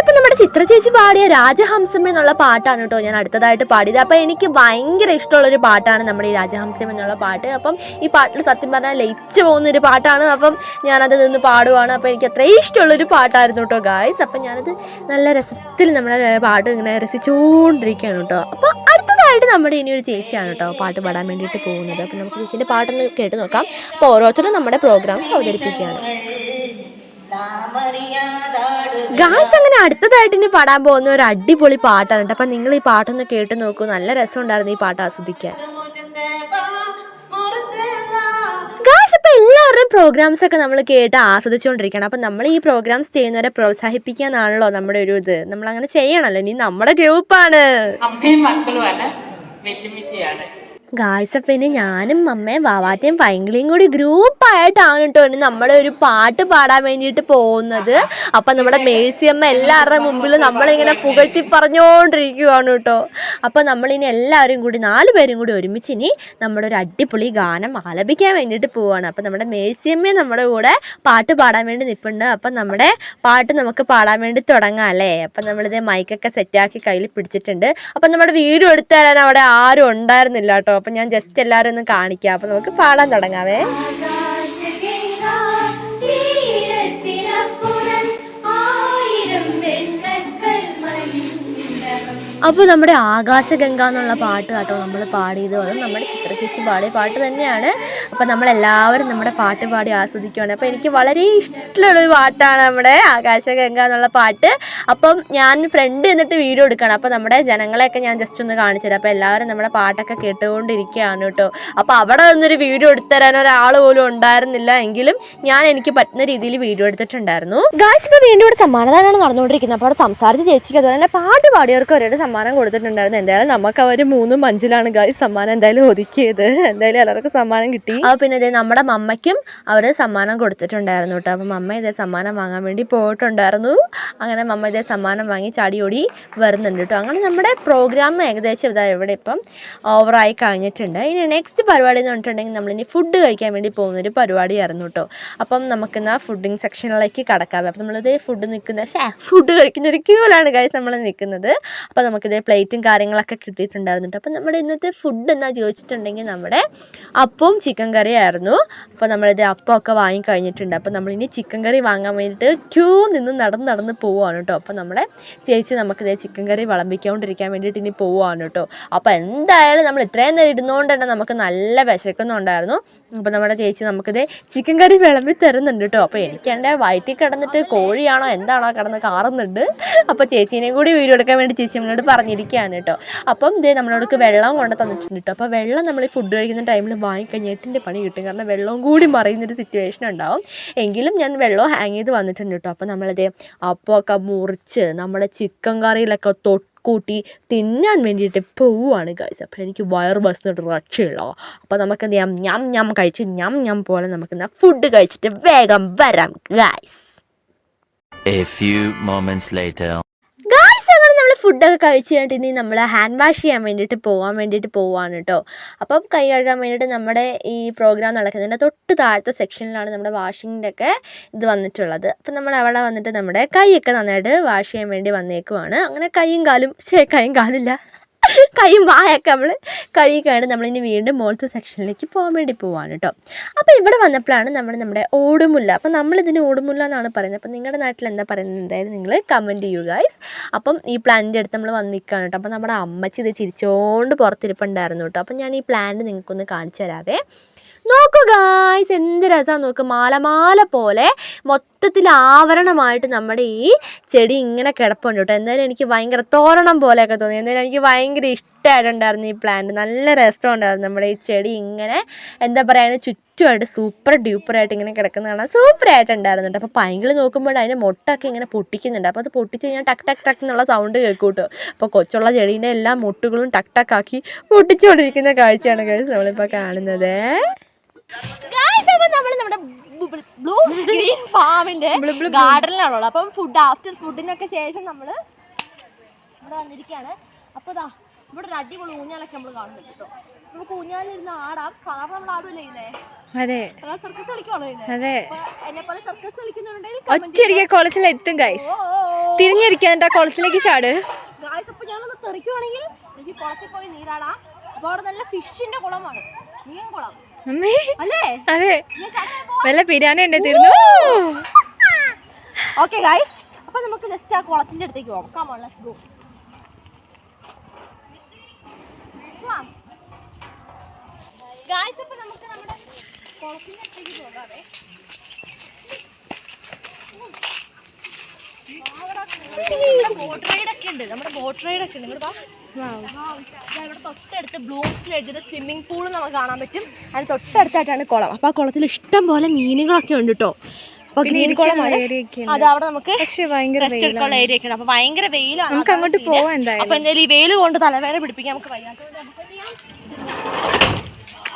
ഇപ്പം നമ്മുടെ ചിത്ര ചേച്ചി പാടിയ രാജഹംസം എന്നുള്ള പാട്ടാണ് കേട്ടോ ഞാൻ അടുത്തതായിട്ട് പാടിയത്. അപ്പം എനിക്ക് ഭയങ്കര ഇഷ്ടമുള്ളൊരു പാട്ടാണ് നമ്മുടെ ഈ രാജഹംസം എന്നുള്ള പാട്ട്. അപ്പം ഈ പാട്ടിൽ സത്യം പറഞ്ഞാൽ ലയിച്ചു പോകുന്നൊരു പാട്ടാണ്. അപ്പം ഞാനത് നിന്ന് പാടുവാണ്. അപ്പോൾ എനിക്ക് അത്രയും ഇഷ്ടമുള്ളൊരു പാട്ടായിരുന്നു കേട്ടോ ഗായ്സ്. അപ്പം ഞാനത് നല്ല രസത്തിൽ നമ്മുടെ പാട്ട് ഇങ്ങനെ രസിച്ചുകൊണ്ടിരിക്കുകയാണ് കേട്ടോ. അപ്പോൾ അടുത്തതായിട്ട് നമ്മുടെ ഇനി ഒരു ചേച്ചിയാണ് കേട്ടോ പാട്ട് പാടാൻ വേണ്ടിയിട്ട് പോകുന്നത്. അപ്പം നമുക്ക് ചേച്ചീൻ്റെ പാട്ടൊന്ന് കേട്ട് നോക്കാം. അപ്പോൾ ഓരോരുത്തരും നമ്മുടെ പ്രോഗ്രാംസ് അവതരിപ്പിക്കുകയാണ്. ഗായ്സ് അങ്ങനെ അടുത്തതായിട്ട് ഇനി പാടാൻ പോകുന്ന ഒരു അടിപൊളി പാട്ടാണ് കേട്ടോ. അപ്പം നിങ്ങൾ ഈ പാട്ടൊന്ന് കേട്ട് നോക്കൂ. നല്ല രസമുണ്ടായിരുന്നു ഈ പാട്ട് ആസ്വദിക്കാൻ. ഗായ്സ് അപ്പോൾ എല്ലാവരുടെയും പ്രോഗ്രാംസ് ഒക്കെ നമ്മൾ കേട്ട് ആസ്വദിച്ചുകൊണ്ടിരിക്കണം. അപ്പം നമ്മൾ ഈ പ്രോഗ്രാംസ് ചെയ്യുന്നവരെ പ്രോത്സാഹിപ്പിക്കാനാണല്ലോ നമ്മുടെ ഒരു ഇത്. നമ്മളങ്ങനെ ചെയ്യണമല്ലോ. ഇനി നമ്മുടെ ഗ്രൂപ്പാണ്. അമ്മയും മക്കളുമാണ്, വെല്ലുമിറ്റിയാണ്. ഗായ്സ് അപ്പം ഇനി ഞാനും അമ്മയും വാവാറ്റയും പൈങ്കിളിയും കൂടി ഗ്രൂപ്പായിട്ടാണ് കേട്ടോ ഇനി നമ്മുടെ ഒരു പാട്ട് പാടാൻ വേണ്ടിയിട്ട് പോകുന്നത്. അപ്പം നമ്മുടെ മേഴ്സിയമ്മ എല്ലാവരുടെ മുമ്പിൽ നമ്മളിങ്ങനെ പുകഴ്ത്തി പറഞ്ഞുകൊണ്ടിരിക്കുകയാണ് കേട്ടോ. അപ്പോൾ നമ്മളിനി എല്ലാവരും കൂടി 4 പേരും കൂടി ഒരുമിച്ച് ഇനി നമ്മുടെ ഒരു അടിപൊളി ഗാനം ആലപിക്കാൻ വേണ്ടിയിട്ട് പോവുകയാണ്. അപ്പം നമ്മുടെ മേഴ്സിയമ്മയും നമ്മുടെ കൂടെ പാട്ട് പാടാൻ വേണ്ടി നിൽപ്പുണ്ട്. അപ്പം നമ്മുടെ പാട്ട് നമുക്ക് പാടാൻ വേണ്ടി തുടങ്ങാം അല്ലേ. അപ്പം നമ്മളിത് മൈക്കൊക്കെ സെറ്റാക്കി കയ്യിൽ പിടിച്ചിട്ടുണ്ട്. അപ്പം നമ്മുടെ വീഡിയോ എടുത്തു തരാൻ അവിടെ ആരും ഉണ്ടായിരുന്നില്ല കേട്ടോ. അപ്പം ഞാൻ ജസ്റ്റ് എല്ലാവരും ഒന്ന് കാണിക്കാം. അപ്പം നമുക്ക് പാടാൻ തുടങ്ങാവേ. അപ്പോൾ നമ്മുടെ ആകാശഗംഗ എന്നുള്ള പാട്ട് കേട്ടോ നമ്മൾ പാടിയത്. അതും നമ്മുടെ ചിത്ര ചേച്ചി പാടിയ പാട്ട് തന്നെയാണ്. അപ്പോൾ നമ്മളെല്ലാവരും നമ്മുടെ പാട്ട് പാടി ആസ്വദിക്കുകയാണ്. അപ്പോൾ എനിക്ക് വളരെ ഇഷ്ടമുള്ളൊരു പാട്ടാണ് നമ്മുടെ ആകാശഗംഗ എന്നുള്ള പാട്ട്. അപ്പം ഞാൻ ഫ്രണ്ട് എന്നിട്ട് വീഡിയോ എടുക്കണം. അപ്പോൾ നമ്മുടെ ജനങ്ങളെയൊക്കെ ഞാൻ ജസ്റ്റ് ഒന്ന് കാണിച്ചു തരാം. അപ്പോൾ എല്ലാവരും നമ്മുടെ പാട്ടൊക്കെ കേട്ടുകൊണ്ടിരിക്കുകയാണ് കേട്ടോ. അപ്പോൾ അവിടെ നിന്നൊരു വീഡിയോ എടുത്തു തരാൻ ഒരാൾ പോലും ഉണ്ടായിരുന്നില്ല. എങ്കിലും ഞാൻ എനിക്ക് പറ്റുന്ന രീതിയിൽ വീഡിയോ എടുത്തിട്ടുണ്ടായിരുന്നു. ഗായ്സ് ഇപ്പോൾ വീണ്ടും ഇവിടെ സമ്മാനദാനമാണ് നടന്നുകൊണ്ടിരിക്കുന്നത്. അപ്പോൾ അവിടെ സംസാരിച്ച ചേച്ചിക്ക് അതുപോലെ തന്നെ പാട്ട് പാടിയവർക്ക് ഒരേ സമ്മാനം കൊടുത്തിട്ടുണ്ടായിരുന്നു. എന്തായാലും നമുക്ക് അവർ 3 5-ലാണ് ഗായ്സ് സമ്മാനം എന്തായാലും ഒതുക്കിയത്. എന്തായാലും എല്ലാവർക്കും സമ്മാനം കിട്ടി. അപ്പോൾ പിന്നെ ഇതേ നമ്മുടെ മമ്മയ്ക്കും അവർ സമ്മാനം കൊടുത്തിട്ടുണ്ടായിരുന്നു കേട്ടോ. അപ്പം മമ്മ ഇതേ സമ്മാനം വാങ്ങാൻ വേണ്ടി പോയിട്ടുണ്ടായിരുന്നു. അങ്ങനെ മമ്മ ഇതേ സമ്മാനം വാങ്ങി ചാടിയോടി വരുന്നുണ്ട് കേട്ടോ. അങ്ങനെ നമ്മുടെ പ്രോഗ്രാം ഏകദേശം ഇതാ ഇവിടെ ഇപ്പം ഓവറായി കഴിഞ്ഞിട്ടുണ്ട്. ഇനി നെക്സ്റ്റ് പരിപാടി എന്ന് പറഞ്ഞിട്ടുണ്ടെങ്കിൽ നമ്മളിനി ഫുഡ് കഴിക്കാൻ വേണ്ടി പോകുന്നൊരു പരിപാടിയായിരുന്നു കേട്ടോ. അപ്പം നമുക്കിന്ന് ഫുഡിങ് സെക്ഷനിലേക്ക് കടക്കാം. അപ്പം നമ്മളിത് ഫുഡ് കഴിക്കുന്ന ഒരു ക്യൂലാണ് ഗൈസ് നമ്മൾ നിൽക്കുന്നത്. അപ്പോൾ നമുക്കിത് പ്ലേറ്റും കാര്യങ്ങളൊക്കെ കിട്ടിയിട്ടുണ്ടായിരുന്നു. അപ്പോൾ നമ്മുടെ ഇന്നത്തെ ഫുഡ് എന്നാ ചോദിച്ചിട്ടുണ്ടെങ്കിൽ നമ്മുടെ അപ്പവും ചിക്കൻ കറിയായിരുന്നു. അപ്പോൾ നമ്മളിത് അപ്പമൊക്കെ വാങ്ങിക്കഴിഞ്ഞിട്ടുണ്ട്. അപ്പോൾ നമ്മളിനി ചിക്കൻ കറി വാങ്ങാൻ വേണ്ടിയിട്ട് ക്യൂ നിന്ന് നടന്ന് പോവുകയാണ് കേട്ടോ. അപ്പോൾ നമ്മുടെ ചേച്ചി നമുക്കിത് ചിക്കൻ കറി വിളമ്പിക്കൊണ്ടിരിക്കാൻ വേണ്ടിയിട്ട് ഇനി പോവുകയാണ് കേട്ടോ. അപ്പോൾ എന്തായാലും നമ്മൾ ഇത്രയും നേരം ഇരുന്നുകൊണ്ട് തന്നെ നമുക്ക് നല്ല വിശക്കുന്നുണ്ടായിരുന്നു. അപ്പോൾ നമ്മുടെ ചേച്ചി നമുക്കിത് ചിക്കൻ കറി വിളമ്പി തരുന്നുണ്ട് കേട്ടോ. അപ്പോൾ എനിക്ക് എൻ്റെ വയറ്റിൽ കിടന്നിട്ട് കോഴിയാണോ എന്താണോ കിടന്ന് കാറുന്നുണ്ട്. അപ്പോൾ ചേച്ചീനെയും കൂടി വീഡിയോ എടുക്കാൻ വേണ്ടി ചേച്ചി നമ്മളോട് പറഞ്ഞിരിക്കുകയാണ് കേട്ടോ. അപ്പം ഇതേ നമ്മളോടൊക്കെ വെള്ളം കൊണ്ട് തന്നിട്ടുണ്ട് കേട്ടോ. അപ്പോൾ വെള്ളം നമ്മൾ ഈ ഫുഡ് കഴിക്കുന്ന ടൈമിൽ വാങ്ങിക്കഴിഞ്ഞാൽ 8ൻ്റെ പണി കിട്ടും. കാരണം വെള്ളവും കൂടി മറിയുന്നൊരു സിറ്റുവേഷൻ ഉണ്ടാവും. എങ്കിലും ഞാൻ വെള്ളം ഹാങ് ചെയ്ത് വന്നിട്ടുണ്ട് കേട്ടോ. അപ്പോൾ നമ്മളിതേ അപ്പമൊക്കെ മുറിച്ച് നമ്മുടെ ചിക്കൻ കറിയിലൊക്കെ കൂട്ടി തിന്നാൻ വേണ്ടിയിട്ട് പോവുകയാണ് ഗൈസ്. അപ്പോൾ എനിക്ക് വയറ് ബസ്സിട്ട് രക്ഷയില്ല. അപ്പോൾ നമുക്ക് എന്ത് ചെയ്യാം, ഞാൻ കഴിച്ച് ഞാൻ പോലെ നമുക്ക് ഫുഡ് കഴിച്ചിട്ട് വേഗം വരാം guys. A few moments later. Guys അങ്ങനെ നമ്മൾ ഫുഡൊക്കെ കഴിച്ച് കഴിഞ്ഞിട്ട് ഇനി നമ്മൾ ഹാൻഡ് വാഷ് ചെയ്യാൻ വേണ്ടിയിട്ട് പോവാണ് കേട്ടോ. അപ്പം കൈ കഴുകാൻ വേണ്ടിയിട്ട് നമ്മുടെ ഈ പ്രോഗ്രാം നടക്കുന്നതിൻ്റെ തൊട്ട് താഴത്തെ സെക്ഷനിലാണ് നമ്മുടെ വാഷിങ്ങിൻ്റെ ഒക്കെ ഇത് വന്നിട്ടുള്ളത്. അപ്പം നമ്മൾ അവിടെ വന്നിട്ട് നമ്മുടെ കൈയൊക്കെ നന്നായിട്ട് വാഷ് ചെയ്യാൻ വേണ്ടി വന്നേക്കുവാണ്. അങ്ങനെ കൈയും കാലില്ല കൈയും വായൊക്കെ നമ്മൾ കഴുകിക്കാണ്ട് നമ്മളിനി വീണ്ടും മോളത്തെ സെക്ഷനിലേക്ക് പോകാൻ വേണ്ടി പോവാണ് കേട്ടോ. അപ്പോൾ ഇവിടെ വന്നപ്പോഴാണ് നമ്മുടെ ഓടുമുല്ല. അപ്പം നമ്മളിതിന് ഓടുമുല്ല എന്നാണ് പറയുന്നത്. അപ്പം നിങ്ങളുടെ നാട്ടിൽ എന്താ പറയുന്നത് എന്തായാലും നിങ്ങൾ കമൻറ്റ് ചെയ്യൂ ഗൈസ്. അപ്പം ഈ പ്ലാന്റിൻ്റെ അടുത്ത് നമ്മൾ വന്നിരിക്കുകയാണ് കേട്ടോ. അപ്പം നമ്മുടെ അമ്മച്ചി ഇത് ചിരിച്ചോണ്ട് പുറത്തിരിപ്പുണ്ടായിരുന്നു കേട്ടോ. അപ്പം ഞാൻ ഈ പ്ലാന്റ് നിങ്ങൾക്കൊന്ന് കാണിച്ചു തരാവേ. നോക്കൂ ഗായ്സ്, എന്ത് രസമാണ് നോക്ക്, മാല പോലെ മൊത്തത്തിൽ ആവരണമായിട്ട് നമ്മുടെ ഈ ചെടി ഇങ്ങനെ കിടപ്പുണ്ട് കേട്ടോ. എന്തായാലും എനിക്ക് ഭയങ്കര തോരണം പോലെയൊക്കെ തോന്നി. എന്തായാലും എനിക്ക് ഭയങ്കര ഇഷ്ടമായിട്ടുണ്ടായിരുന്നു ഈ പ്ലാന്റ്. നല്ല രസമുണ്ടായിരുന്നു നമ്മുടെ ഈ ചെടി ഇങ്ങനെ എന്താ പറയുക ചുറ്റുമായിട്ട് സൂപ്പർ ഡ്യൂപ്പറായിട്ട് ഇങ്ങനെ കിടക്കുന്ന കാണാൻ സൂപ്പറായിട്ടുണ്ടായിരുന്നുണ്ട്. അപ്പോൾ പൈങ്കിൾ നോക്കുമ്പോൾ അതിൻ്റെ മൊട്ടൊക്കെ ഇങ്ങനെ പൊട്ടിക്കുന്നുണ്ട്. അപ്പോൾ അത് പൊട്ടിച്ച് കഴിഞ്ഞാൽ ടക്ക് ടക്ക് ടക്ക് എന്നുള്ള സൗണ്ട് കേൾക്കും കേട്ടോ. അപ്പോൾ കൊച്ചുള്ള ചെടീൻ്റെ എല്ലാ മുട്ടുകളും ടക്ക് ടക്ക് ആക്കി പൊട്ടിച്ചുകൊണ്ടിരിക്കുന്ന കാഴ്ചയാണ് ഗൈസ് നമ്മളിപ്പോൾ കാണുന്നത്. നമ്മുടെ ബ്ലൂംസ് ഗ്രീൻ ഫാമിന്റെ ഗാർഡനിലാണുള്ളത്. അപ്പം ആഫ്റ്റർ ഫുഡിനൊക്കെ ശേഷം നമ്മൾ ഇവിടെ വന്നിരിക്കുകയാണ്. അപ്പോൾ ഇതാ ഇവിടെ ഒരു അടിപൊളി ഊഞ്ഞാലൊക്കെ നമ്മൾ കാണുന്നുണ്ട് കേട്ടോ. നമുക്ക് ഊഞ്ഞാലിരുന്ന് ആടാം. സാധാരണ നമ്മൾ ആടുമല്ലേ ഇന്നേ, അതെ സർക്കസ് കളിക്കുവാണോ ഇന്ന്? അതെ, എന്നെ പോലെ സർക്കസ് കളിക്കുന്നുണ്ടെങ്കിൽ ഒറ്റയടിക്ക് കുളത്തിലെത്തും ഗൈസ്. തിരിഞ്ഞിരിക്കാൻ കുളത്തിലേക്ക് ചാട് ഗൈസ്. അപ്പൊ ഞാനൊന്ന് തെറിക്കുവാണെങ്കിൽ എനിക്ക് കുളത്തിൽ പോയി നീരാടാം. അപ്പൊ അവിടെ നല്ല ഫിഷിന്റെ കുളമാണ്, മീൻ കുളം അല്ലേ? അതെ, നല്ല പിരാന ഉണ്ട് തീർന്നു. ഓക്കെ ഗൈസ്, അപ്പൊ നമുക്ക് നെക്സ്റ്റ് ആ കുളത്തിന്റെ അടുത്തേക്ക് പോകാം. Come on, let's go. Guys, അപ്പൊ നമുക്ക് നമ്മുടെ കുളത്തിന്റെ അടുത്തേക്ക് പോകാവേ. ബോട്ട് റൈഡ് ഒക്കെ ഉണ്ട്, നമ്മുടെ ബോട്ട് റൈഡ് ഒക്കെ ഉണ്ട്. ഇവിടെ തൊട്ടടുത്ത് ബ്ലൂംസിൽ എഴുതിയത് സ്വിമ്മിംഗ് പൂൾ നമുക്ക് കാണാൻ പറ്റും. അതിന് തൊട്ടടുത്തായിട്ടാണ് കുളം. അപ്പോൾ ആ കുളത്തിൽ ഇഷ്ടം പോലെ മീനുകളൊക്കെ ഉണ്ട് കേട്ടോ. അപ്പോൾ ഗ്രീൻ കുളമാണ് അത്. അവിടെ നമുക്ക് റെസ്റ്റ് എടുക്കാനുള്ള ഏരിയ ഒക്കെ ഉണ്ട്. അപ്പോൾ ഭയങ്കര വെയിലാണ്, നമുക്ക് അങ്ങോട്ട് പോവാം എന്തായാലും. അപ്പോൾ എന്തായാലും ഈ വെയിൽ കൊണ്ട് തലവേദന പിടിപ്പിക്കാൻ നമുക്ക് വയ്യാത്തതുകൊണ്ട് നമുക്ക് എന്ത് ചെയ്യാം,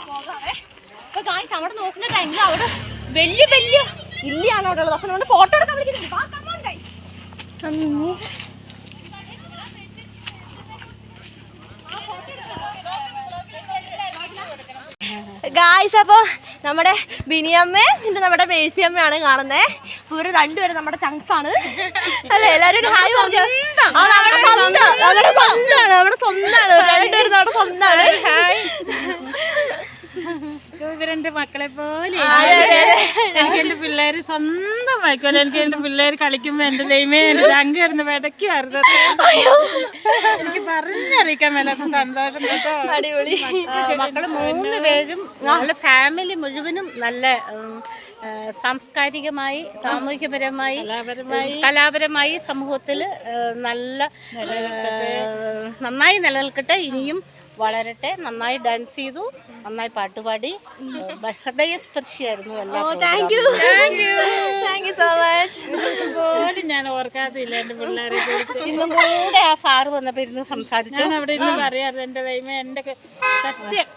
പോകാവേ. അപ്പോൾ ഗായ്സ് അവിടെ നോക്കുന്ന ടൈമിൽ അവിടെ വലിയ വലിയ ഇല്ലിയാണ് അവിടെ ഉള്ളത്. അപ്പോൾ നമ്മൾ ഫോട്ടോ എടുക്കാൻ വിളിക്കുന്നുണ്ട്. ഗായ്സ്, അപ്പോൾ നമ്മുടെ ബിനിയമ്മയും പിന്നെ നമ്മുടെ ബേസിയമ്മയാണ് കാണുന്നത്. ഇവർ രണ്ടുപേരും നമ്മുടെ ചങ്ക്സ് ആണ് അല്ലേ? എല്ലാവരും ഹായ് പറഞ്ഞു. നമ്മുടെ സ്വന്തമാണ് രണ്ടുപേരും, നമ്മുടെ സ്വന്തമാണ്. ഇവരെന്റെ മക്കളെ പോലെ എനിക്ക് എന്റെ പിള്ളേര് സ്വന്തമായിക്കോലെ. എനിക്ക് എന്റെ പിള്ളേര് കളിക്കുമ്പോ എന്റെ ദൈവമേ എന്റെ ചങ്ക് വരുന്ന വിടക്കുമായിരുന്നു. എനിക്ക് പറഞ്ഞറിയിക്കാൻ മേലാത്ത സന്തോഷം കേട്ടോ. അടിപൊളി. മക്കള് 3 പേരും നല്ല ഫാമിലി മുഴുവനും നല്ല സാംസ്കാരികമായി, സാമൂഹികപരമായി, കലാപരമായി സമൂഹത്തിൽ നല്ല നന്നായി നിലനിൽക്കട്ടെ, ഇനിയും വളരട്ടെ. നന്നായി ഡാൻസ് ചെയ്തു, നന്നായി പാട്ടുപാടി, ഹൃദയസ്പർശിയായിരുന്നു എല്ലാം. പോലും ഞാൻ ഓർക്കാത്തില്ല എന്റെ പിള്ളേരെ കുറിച്ച്. ഇന്നും കൂടെ ആ സാറ് വന്നപ്പോ ഇരുന്ന് സംസാരിച്ചു. ഞാൻ അവിടെ ഇരുന്ന് പറയാറ് എന്റെ ദൈവമേ എന്റെ സത്യം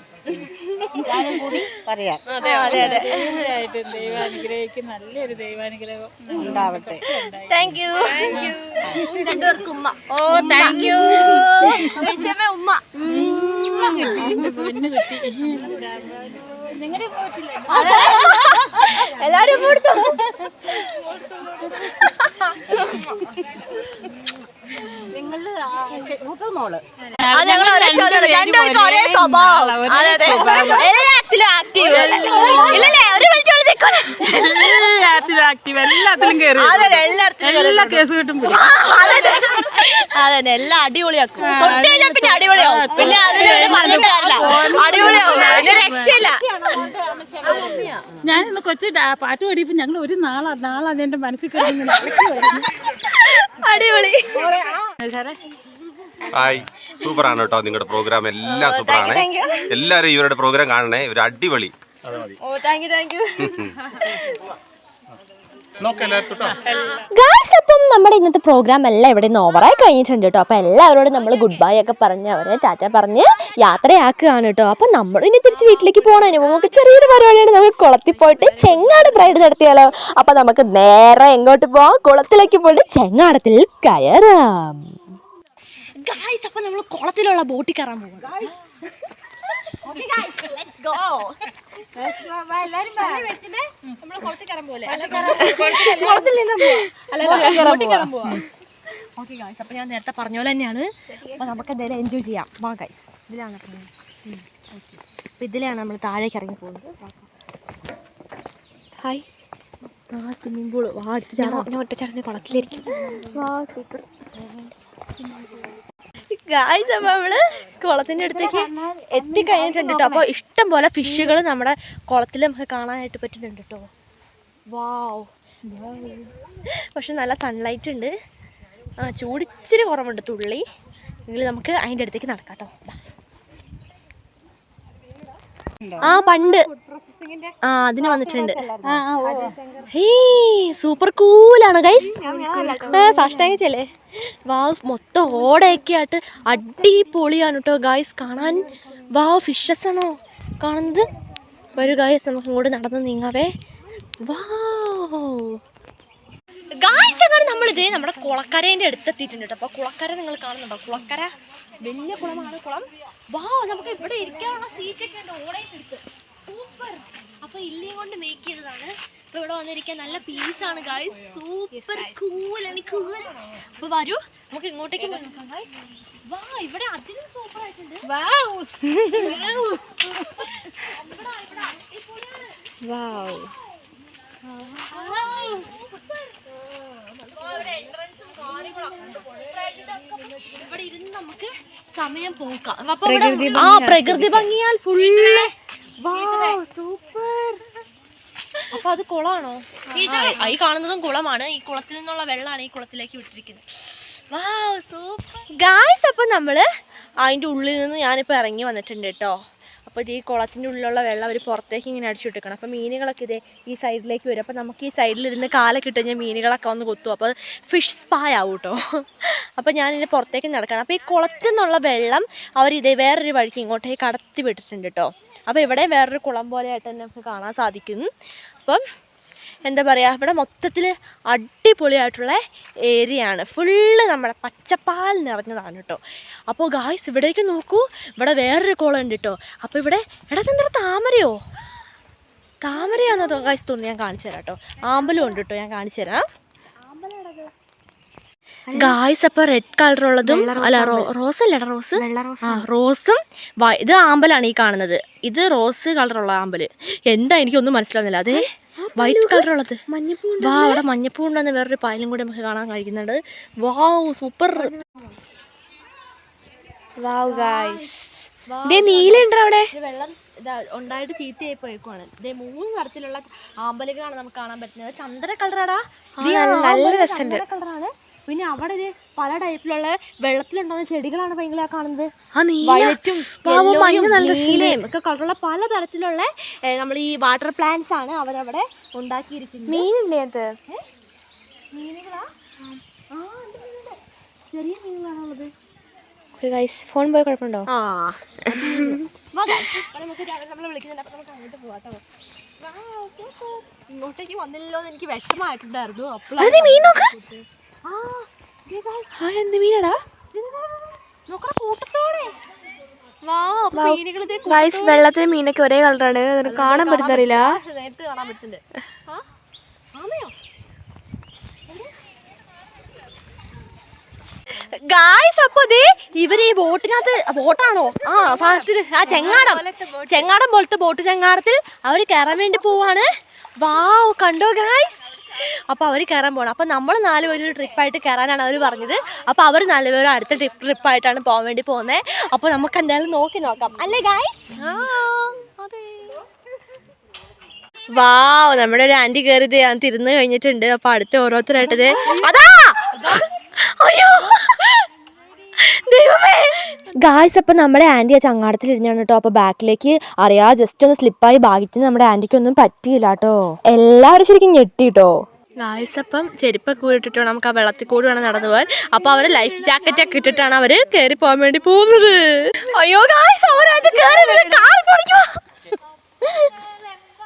ഞാനും കൂടി പറയാം. തീർച്ചയായിട്ടും ദൈവാനുഗ്രഹിക്കും, നല്ലൊരു ദൈവാനുഗ്രഹം ഉണ്ടാവട്ടെ. താങ്ക് യു രണ്ടുപേർക്കും ഉമ്മ. ഓ താങ്ക് യു ഉമ്മ. പൊന്നു കിട്ടി. നിങ്ങളുടെ പോയിട്ടില്ല എല്ലാരും കൊടുത്തു. നിങ്ങള് മൂത്ത മോള് ഞങ്ങൾ രണ്ടുപേർക്കും ഒരേ സ്വഭാവം. അതെ അതെ, എല്ലാത്തിലും ആക്റ്റീവ്. ഇല്ലല്ലേ, ഒരു എല്ലാത്തിലും ആക്റ്റീവ്, എല്ലാത്തിലും കയറി, എല്ലാ കേസ് കിട്ടും. അതെ, എല്ലാം അടിപൊളിയാക്കും. തൊട്ട് കഴിഞ്ഞാൽ പിന്നെ അടിപൊളിയാവും. പിന്നെ അതിനൊരു പറഞ്ഞിട്ട് കാര്യമില്ല, അടിപൊളിയാവും, രക്ഷയില്ല. ഞാനിന്ന് കൊച്ചു പാട്ട് പാടിയപ്പോ ഞങ്ങൾ ഒരു നാളത് എന്റെ മനസ്സിൽ കിടന്നു. അടിപൊളി. ഹായ്, സൂപ്പറാണ് കേട്ടോ നിങ്ങളുടെ പ്രോഗ്രാം, എല്ലാം സൂപ്പറാണ്. എല്ലാവരും ഇവരുടെ പ്രോഗ്രാം കാണണേ, ഇവർ അടിപൊളി. ഓ താങ്ക് യു. ഗായ്സ്, അപ്പം നമ്മുടെ ഇന്നത്തെ പ്രോഗ്രാം എല്ലാം ഇവിടെ നിന്ന് ഓവറായി കഴിഞ്ഞിട്ടുണ്ട് കേട്ടോ. അപ്പോൾ എല്ലാവരോടും നമ്മൾ ഗുഡ് ബൈ ഒക്കെ പറഞ്ഞ് അവരെ ടാറ്റ പറഞ്ഞ് യാത്രയാക്കുകയാണ് കേട്ടോ. അപ്പം നമ്മൾ ഇനി തിരിച്ച് വീട്ടിലേക്ക് പോകണതിന് നമുക്ക് ചെറിയൊരു പരിപാടിയാണ്. നമുക്ക് കുളത്തിൽ പോയിട്ട് ചെങ്ങാട് റൈഡ് നടത്തിയാലോ? അപ്പം നമുക്ക് നേരെ എങ്ങോട്ട് പോവാം? കുളത്തിലേക്ക് പോയിട്ട് ചെങ്ങാടത്തിൽ കയറാം. ഗായ്സ്, അപ്പം നമ്മൾ കുളത്തിലുള്ള ബോട്ടിൽ കയറാൻ പോകും. അപ്പൊ ഞാൻ നേരത്തെ പറഞ്ഞ പോലെ തന്നെയാണ്. അപ്പൊ നമുക്ക് എന്തായാലും എൻജോയ് ചെയ്യാം. വാ ഗൈസ്, ഇതിലാണ് അപ്പൊ ഇതിലാണ് നമ്മൾ താഴേക്ക് ഇറങ്ങി പോകുന്നത്. Hi, swimming pool. വാ, അടുത്ത് ഞാൻ ഒറ്റച്ചടന്ന് കുളത്തിലിരിക്കും. വാ, സൂപ്പർ ഗായ്സ്. അപ്പോൾ നമ്മള് കുളത്തിൻ്റെ അടുത്തേക്ക് എത്തിക്കഴിഞ്ഞിട്ടുണ്ട് കേട്ടോ. അപ്പോൾ ഇഷ്ടം പോലെ ഫിഷുകൾ നമ്മുടെ കുളത്തിൽ നമുക്ക് കാണാനായിട്ട് പറ്റുന്നുണ്ട് കേട്ടോ. വാവ്, പക്ഷെ നല്ല സൺലൈറ്റ് ഉണ്ട്. ചൂട് ഇച്ചിരി കുറവുണ്ട് തുള്ളി. എങ്കിൽ നമുക്ക് അതിൻ്റെ അടുത്തേക്ക് നടക്കാം കേട്ടോ. പണ്ട് അതിന് വന്നിട്ടുണ്ട്. Super കൂലാണ് guys. സാഷ്ടാംഗല്ലേ. വാവ്, മൊത്തം ഓടയൊക്കെ ആയിട്ട് അടിപൊളിയാണ് കേട്ടോ ഗൈസ് കാണാൻ. വാവ്, ഫിഷസ് ആണോ കാണുന്നത്? വരൂ ഗൈസ്, നമുക്ക് ഇങ്ങോട്ട് നടന്ന് നീങ്ങാവേ. വാവ് ഗായ്സ്, അങ്ങനെ നമ്മളിത് നമ്മുടെ കുളക്കരേൻ്റെ അടുത്തെത്തിയിട്ടുണ്ട് കേട്ടോ. അപ്പോൾ കുളക്കര നിങ്ങൾ കാണുന്നുണ്ടോ? കുളക്കര വലിയ കുളമാണ് കുളം. വാ, നമുക്ക് ഇവിടെ ഇരിക്കാനുള്ള സീറ്റൊക്കെ ഉണ്ട് ഓടയൊക്കെ എടുത്ത്. സൂപ്പർ. അപ്പോൾ ഇല്ലയും കൊണ്ട് മേക്ക് ചെയ്തതാണ്. അപ്പോൾ ഇവിടെ വന്നിരിക്കാൻ നല്ല പീസാണ് ഗായ്സ്. Super കൂലാണ് cool. അപ്പോൾ വരൂ, നമുക്ക് ഇങ്ങോട്ടേക്ക് നോക്കാം ഗായ്സ്. വാ, ഇവിടെ അതിലും സൂപ്പർ ആയിട്ടുണ്ട്. ഇവിടെ ഇരുന്ന് നമുക്ക് സമയം പോക്കാം. അപ്പൊ പ്രകൃതി ഭംഗിയാൽ ഫുള്ള് സൂപ്പർ. അപ്പൊ അത് കുളമാണോ? ഈ കാണുന്നതും കുളമാണ്. ഈ കുളത്തിൽ നിന്നുള്ള വെള്ളമാണ് ഈ കുളത്തിലേക്ക് വിട്ടിരിക്കുന്നത്. വാവ്, സൂപ്പർ ഗായ്സ്. അപ്പൊ നമ്മള് അതിന്റെ ഉള്ളിൽ നിന്ന് ഞാനിപ്പോ ഇറങ്ങി വന്നിട്ടുണ്ട് കേട്ടോ. അപ്പോൾ ഇത് ഈ കുളത്തിൻ്റെ ഉള്ളിലുള്ള വെള്ളം അവർ പുറത്തേക്ക് ഇങ്ങനെ അടിച്ചു വിട്ടിരിക്കണം. അപ്പോൾ മീനുകളൊക്കെ ഇതേ ഈ സൈഡിലേക്ക് വരും. അപ്പോൾ നമുക്ക് ഈ സൈഡിലിരുന്ന് കാലൊക്കെ ഇട്ട് കഴിഞ്ഞാൽ മീനുകളൊക്കെ വന്ന് കൊത്തും. അപ്പോൾ ഫിഷ് സ്പാ ആവും കേട്ടോ. അപ്പോൾ ഞാനിതിൻ്റെ പുറത്തേക്ക് നടക്കണം. അപ്പോൾ ഈ കുളത്തിൽ നിന്നുള്ള വെള്ളം അവർ ഇതേ വേറൊരു വഴിക്ക് ഇങ്ങോട്ടേക്ക് കടത്തി വിട്ടിട്ടുണ്ട് കേട്ടോ. അപ്പോൾ ഇവിടെ വേറൊരു കുളം പോലെയായിട്ട് തന്നെ നമുക്ക് കാണാൻ സാധിക്കും. അപ്പം എന്താ പറയുക, ഇവിടെ മൊത്തത്തിൽ അടിപൊളിയായിട്ടുള്ള ഏരിയയാണ്. ഫുള്ള് നമ്മുടെ പച്ചപ്പാൽ നിറഞ്ഞതാണ് കേട്ടോ. അപ്പോൾ ഗായ്സ്, ഇവിടേക്ക് നോക്കൂ, ഇവിടെ വേറൊരു കുളം ഉണ്ട് കേട്ടോ. അപ്പോൾ ഇവിടെ ഇടതെന്താ താമരയാണെന്നോ ഗായ്സ് തോന്നി. ഞാൻ കാണിച്ചു തരാം കേട്ടോ. ആമ്പലും ഉണ്ട് കേട്ടോ, ഞാൻ കാണിച്ചു തരാം ഗായ്സ്. അപ്പോൾ റെഡ് കളറുള്ളതും അല്ല റോസ് അല്ലേടാ, റോസും ഇത് ആമ്പലാണ് ഈ കാണുന്നത്. ഇത് റോസ് കളറുള്ള ആമ്പല്. എന്താ എനിക്കൊന്നും മനസ്സിലാവുന്നില്ല. അതെ, വൈറ്റ് കളറുള്ളത്. വാ, അവിടെ മഞ്ഞപ്പൂ ഉണ്ടെന്ന് വേറൊരു പായലും കൂടി നമുക്ക് കാണാൻ കഴിക്കുന്നുണ്ട്. വാവ്, സൂപ്പർ. വാവ് ഗായ്സ്, നീലുണ്ട് അവിടെ. വെള്ളം ഉണ്ടായിട്ട് ചീത്തയായി പോയേക്കുവാണ്. ഇതേ 3 നിറത്തിലുള്ള ആമ്പലുകളാണ് നമുക്ക് കാണാൻ പറ്റുന്നത്. ചന്ദ്ര കളറാടാ, നല്ല രസമുണ്ട് കളറാണ്. പിന്നെ അവിടെ ഇത് പല ടൈപ്പിലുള്ള വെള്ളത്തിലുണ്ടാകുന്ന ചെടികളാണ് ഭയങ്കര കാണുന്നത്. വയലറ്റും നീലയും ഒക്കെ കളറുള്ള പല തരത്തിലുള്ള നമ്മൾ ഈ വാട്ടർ പ്ലാന്റ്സ് ആണ് അവരവിടെ ഉണ്ടാക്കിയിരിക്കുന്നത്. മീനില്ലേ അത്? മീനുകളാ? ചെറിയ മീനുകളാണുള്ളത്. ഫോൺ പോയി കുഴപ്പമുണ്ടോ? നമ്മളെ വിളിക്കുന്നുണ്ട്. അപ്പൊ നമുക്ക് അങ്ങോട്ട് പോവാട്ടോ. ഇങ്ങോട്ടേക്ക് വന്നില്ലല്ലോ എന്ന് എനിക്ക് വിഷമായിട്ടുണ്ടായിരുന്നു. അപ്പോൾ വെള്ളത്തിലെ മീനൊക്കെ ഒരേ കളറാണ്, കാണാൻ പറ്റുന്നറിയില്ല. നേരിട്ട് കാണാൻ പറ്റുന്നുണ്ട്. ഗായ്സ്, അപ്പൊ ഇവര് ഈ ബോട്ടിനകത്ത്, ബോട്ടാണോ സാധനത്തിൽ, ചെങ്ങാടം പോലത്തെ ബോട്ട്, ചെങ്ങാടത്തിൽ അവര് കയറാൻ വേണ്ടി പോവാണ്. വാവ്, കണ്ടോ ഗായ്സ്? അപ്പോൾ അവർ കയറാൻ പോകണം. അപ്പോൾ നമ്മൾ 4 പേര് ട്രിപ്പായിട്ട് കയറാനാണ് അവർ പറഞ്ഞത്. അപ്പോൾ അവർ 4 പേരും അടുത്ത ട്രിപ്പായിട്ടാണ് പോകാൻ വേണ്ടി പോകുന്നത്. അപ്പോൾ നമുക്ക് എന്തായാലും നോക്കാം അല്ലേ ഗായ്സ്? വാവ്, നമ്മുടെ ഒരു ആൻറ്റി കയറിയത് ഞാൻ തിരുന്ന് കഴിഞ്ഞിട്ടുണ്ട്. അപ്പോൾ അടുത്ത ഓരോരുത്തരായിട്ടത് അതാ. അയ്യോ ദൈവമേ ഗായ്സ്, അപ്പം നമ്മുടെ ആൻറ്റി ആ ചങ്ങാടത്തിൽ ഇരുന്നാണ് കേട്ടോ. അപ്പോൾ ബാക്കിലേക്ക് അറിയാ ജസ്റ്റ് ഒന്ന് സ്ലിപ്പായി ഭാഗ്യത്തിന് നമ്മുടെ ആൻറ്റിക്ക് ഒന്നും പറ്റിയില്ല കേട്ടോ. എല്ലാവരും ശരിക്കും ഞെട്ടിട്ടോ ഗായ്സ്. അപ്പം ചെരുപ്പൊക്കെ കൂടിയിട്ടോ നമുക്ക് ആ വെള്ളത്തിൽ കൂടി വേണം നടന്നു പോകാൻ. അപ്പോൾ അവർ ലൈഫ് ജാക്കറ്റ് ഒക്കെ ഇട്ടിട്ടാണ് അവർ കയറി പോകാൻ വേണ്ടി പോകുന്നത്. അയ്യോ ഗായ്സ്, അവരത് കയറി കാൽ പൊടിക്കുവാ.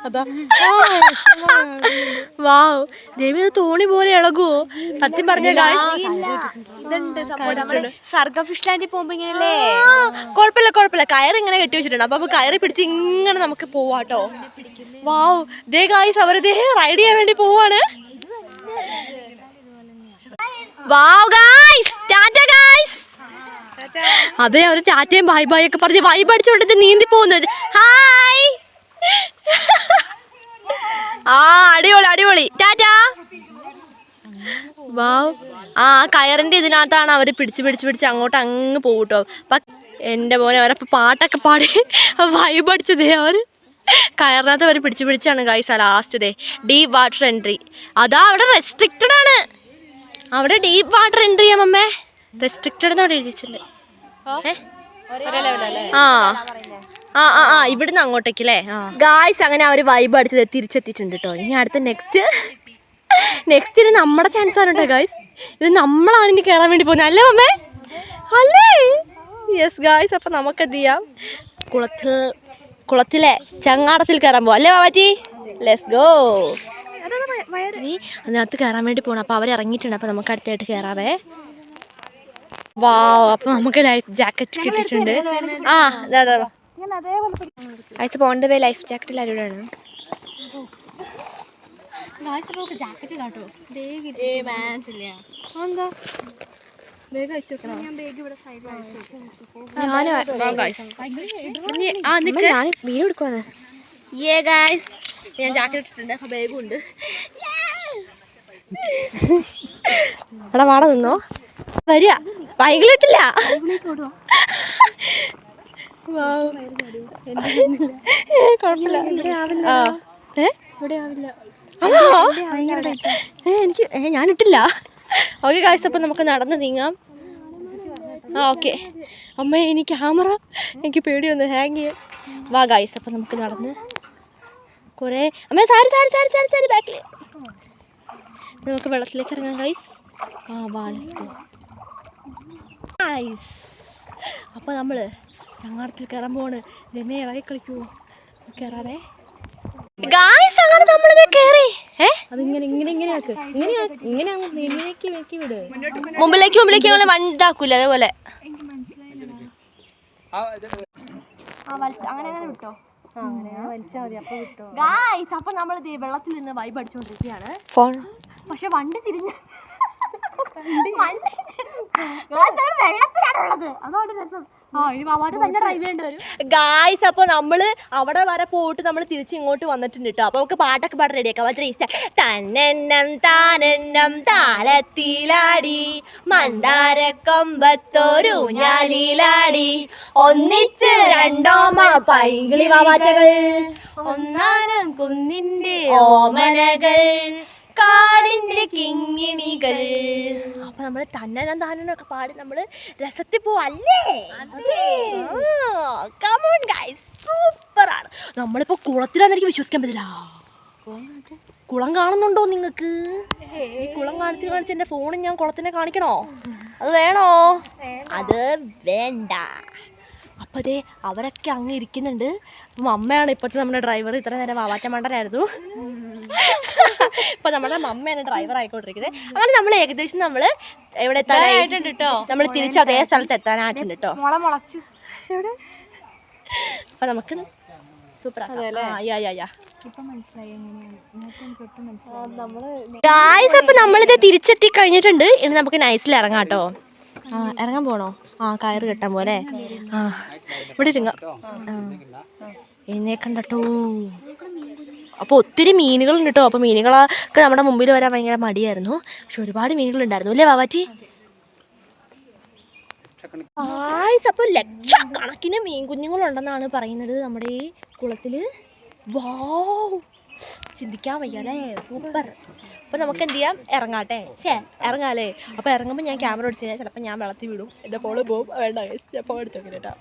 അതാ വാവ്, ദേവി തോണി പോലെ ഇളകുവോ? സത്യം പറഞ്ഞ സർഗ ഫിഷ് ലാൻഡിൽ പോകുമ്പോ ഇങ്ങനെയല്ലേ? കുഴപ്പമില്ല, കയർ ഇങ്ങനെ കെട്ടി വെച്ചിട്ടുണ്ട്. അപ്പൊ കയറി പിടിച്ച് ഇങ്ങനെ നമുക്ക് പോവാട്ടോ. വാവ്, ദേ ഗായ്സ്, അവരിതേ റൈഡ് ചെയ്യാൻ വേണ്ടി പോവാണ്. വാവ് ഗായ്സ്, ടാറ്റാ ഗായ്സ്. അതെ, അവര് ടാറ്റയും ബൈ ബൈ ഒക്കെ പറഞ്ഞ് വൈബ് അടിച്ചുകൊണ്ട് നീന്തി പോകുന്നത്. ഹായ്. അടിപൊളി ടാറ്റാ. വാവ്, കയറിന്റെ ഇതിനകത്താണ് അവര് പിടിച്ച് അങ്ങോട്ട് അങ്ങ് പോകൂട്ടോ. എൻ്റെ മോനെ അവരപ്പോൾ പാട്ടൊക്കെ പാടി വൈബ് അടിച്ചതേ അവർ കയറിനകത്ത് അവർ പിടിച്ചാണ് guys last deep water entry. അതാ അവിടെ റെസ്ട്രിക്റ്റഡ് ആണ്, അവിടെ ഡീപ്പ് വാട്ടർ എൻട്രി ചെയ്യാം അമ്മേ, റെസ്ട്രിക്റ്റഡ് എന്ന് അവിടെ എഴുതിച്ചില്ലേ. ആ ആ ആ ആ ഇവിടുന്ന് അങ്ങോട്ടേക്ക് അല്ലേ. ഗായ്സ് അങ്ങനെ അവർ വൈബ് അടിച്ചത് തിരിച്ചെത്തിയിട്ടുണ്ട് കേട്ടോ. ഇനി അടുത്ത നെക്സ്റ്റ് ഇത് നമ്മുടെ ചാൻസ് ആണ് കേട്ടോ ഗായ്സ്. ഇത് നമ്മളാണ് ഇനി കയറാൻ വേണ്ടി പോകുന്നത് അല്ലേ അമ്മേ? അല്ലേ? Yes guys. അപ്പം നമുക്ക് എന്ത് ചെയ്യാം, കുളത്തിലെ ചങ്ങാടത്തിൽ കയറാൻ പോവാം അല്ലേ ബാബാജി? Let's go. അതിനകത്ത് കയറാൻ വേണ്ടി പോകണം. അപ്പോൾ അവർ ഇറങ്ങിയിട്ടുണ്ട്. അപ്പോൾ നമുക്ക് അടുത്തായിട്ട് കയറാവേ. വാവ്. അപ്പോൾ നമുക്ക് ലൈഫ് ജാക്കറ്റ് കിട്ടിയിട്ടുണ്ട്. ആ അതെ അയച്ച് പോകേണ്ട വേ ലൈഫ് ജാക്കറ്റ് എല്ലാവരോടാണ്. ജാക്കറ്റ് കാട്ടോ വീഡിയോ എടുക്കുവാന്ന്. ഞാൻ ജാക്കറ്റ് ഇട്ടിട്ടുണ്ട്. അപ്പൊ ബാഗും ഉണ്ട്. അവിടെ വാട നിന്നോ വരിക. വൈകിട്ടില്ല. എനിക്ക് ഞാനിട്ടില്ല. Okay guys. അപ്പം നമുക്ക് നടന്ന് നീങ്ങാം. ആ ഓക്കെ. അമ്മ എനിക്ക് ക്യാമറ എനിക്ക് പേടി വന്ന് ഹാങ് ചെയ്യാൻ. വാ ഗായ്സ്. അപ്പം നമുക്ക് നടന്ന് കുറേ അമ്മ സാരി ബാക്കിൽ നമുക്ക് വെള്ളത്തിലേക്ക് ഇറങ്ങാം ഗായ്സ്. ആ വാ ലെറ്റ്സ് ഗോ ഗായ്സ്. അപ്പോൾ നമ്മൾ ചങ്ങാടത്തിൽ കയറാൻ പോവാണ്. രമേ ഇറങ്ങി കളിക്കുമോ? കയറാറേ ഗായ്സ്. അങ്ങനെ നമ്മളിത് കയറി. മുമ്പിലേക്ക് ഞങ്ങൾ വണ്ടാക്കൂല അതേപോലെ. ഗായ്സ് അപ്പൊ നമ്മളിത് വെള്ളത്തിൽ നിന്ന് വൈബ് അടിച്ചോണ്ടിരിക്കുകയാണ്. പക്ഷെ വണ്ടി തിരിഞ്ഞ് വെള്ളത്തിലാണുള്ളത്. അതാണ് രസം. ഗായ്സ് അപ്പോൾ നമ്മൾ അവിടെ വരെ പോയിട്ട് നമ്മൾ തിരിച്ച് ഇങ്ങോട്ട് വന്നിട്ടുണ്ട് കേട്ടോ. അപ്പോൾ നമുക്ക് പാട്ടൊക്കെ പാട്ട് റെഡിയാക്കാം. തന്നെന്നം താനെന്നം താലത്തിലാടി മന്ദാരക്കൊമ്പത്തോരു ഞാലിലാടി ഒന്നിച്ച് രണ്ടോമ പൈങ്കിളി വാവാറ്റകൾ ഒന്നാനം കുന്നിന്റെ ഓമനകൾ കാടിന്റെ കിങ്ങിണികൾ. അപ്പൊ നമ്മള് താനൊക്കെ പാടി നമ്മള് രസത്തിൽ പോവല്ലേ? കമോൺ ഗൈസ്, സൂപ്പറാണ്. നമ്മളിപ്പോ കുളത്തിലാന്ന് എനിക്ക് വിശ്വസിക്കാൻ പറ്റില്ല. കുളം കാണുന്നുണ്ടോ നിങ്ങൾക്ക്? ഈ കുളം കാണിച്ച് എന്റെ ഫോണിൽ ഞാൻ കുളത്തിനെ കാണിക്കണോ? അത് വേണോ? അത് വേണ്ട. അപ്പോൾ അതേ അവരൊക്കെ അങ്ങ് ഇരിക്കുന്നുണ്ട്. അപ്പം അമ്മയാണ് ഇപ്പോഴത്തെ നമ്മുടെ ഡ്രൈവർ. ഇത്ര നേരം വാവാറ്റ മണ്ടനായിരുന്നു. ഇപ്പം നമ്മുടെ മമ്മയാണ് ഡ്രൈവർ ആയിക്കൊണ്ടിരിക്കുന്നത്. അങ്ങനെ നമ്മൾ ഏകദേശം നമ്മൾ എവിടെ എത്താനായിട്ടുണ്ട് കേട്ടോ. നമ്മൾ തിരിച്ച് അതേ സ്ഥലത്ത് എത്താനായിട്ടുണ്ട് കേട്ടോ. അപ്പം നമുക്ക് ഗായ്സ് അപ്പം നമ്മളിത് തിരിച്ചെത്തി കഴിഞ്ഞിട്ടുണ്ട്. ഇനി നമുക്ക് നൈസിൽ ഇറങ്ങാം കേട്ടോ. ഇറങ്ങാൻ പോണോ? കയറ് കെട്ടാൻ പോലെ. ഇവിടെ ഇരുങ്ങ എഴുന്നേക്കണ്ടോ. അപ്പോൾ ഒത്തിരി മീനുകളുണ്ട് കേട്ടോ. അപ്പോൾ മീനുകളൊക്കെ നമ്മുടെ മുമ്പിൽ വരാൻ ഭയങ്കര മടിയായിരുന്നു. പക്ഷെ ഒരുപാട് മീനുകളുണ്ടായിരുന്നു അല്ലേ വാവാച്ചി? അപ്പോൾ ലക്ഷക്കണക്കിന് മീൻ കുഞ്ഞുങ്ങളുണ്ടെന്നാണ് പറയുന്നത് നമ്മുടെ ഈ കുളത്തിൽ. വാവ്, ചിന്തിക്കാൻ വയ്യ അല്ലേ? സൂപ്പർ. അപ്പോൾ നമുക്ക് എന്ത് ചെയ്യാം, ഇറങ്ങാട്ടെ. ഇറങ്ങാല്ലേ? അപ്പോൾ ഇറങ്ങുമ്പോൾ ഞാൻ ക്യാമറ ഓടിച്ചു കഴിഞ്ഞാൽ ചിലപ്പോൾ ഞാൻ വെള്ളത്തിൽ വിടും. എൻ്റെ ഫോണ് പോകും. വേണ്ട ഗൈസ്, ഞാൻ ഫോൺ എടുത്തു നോക്കി കേട്ടോ.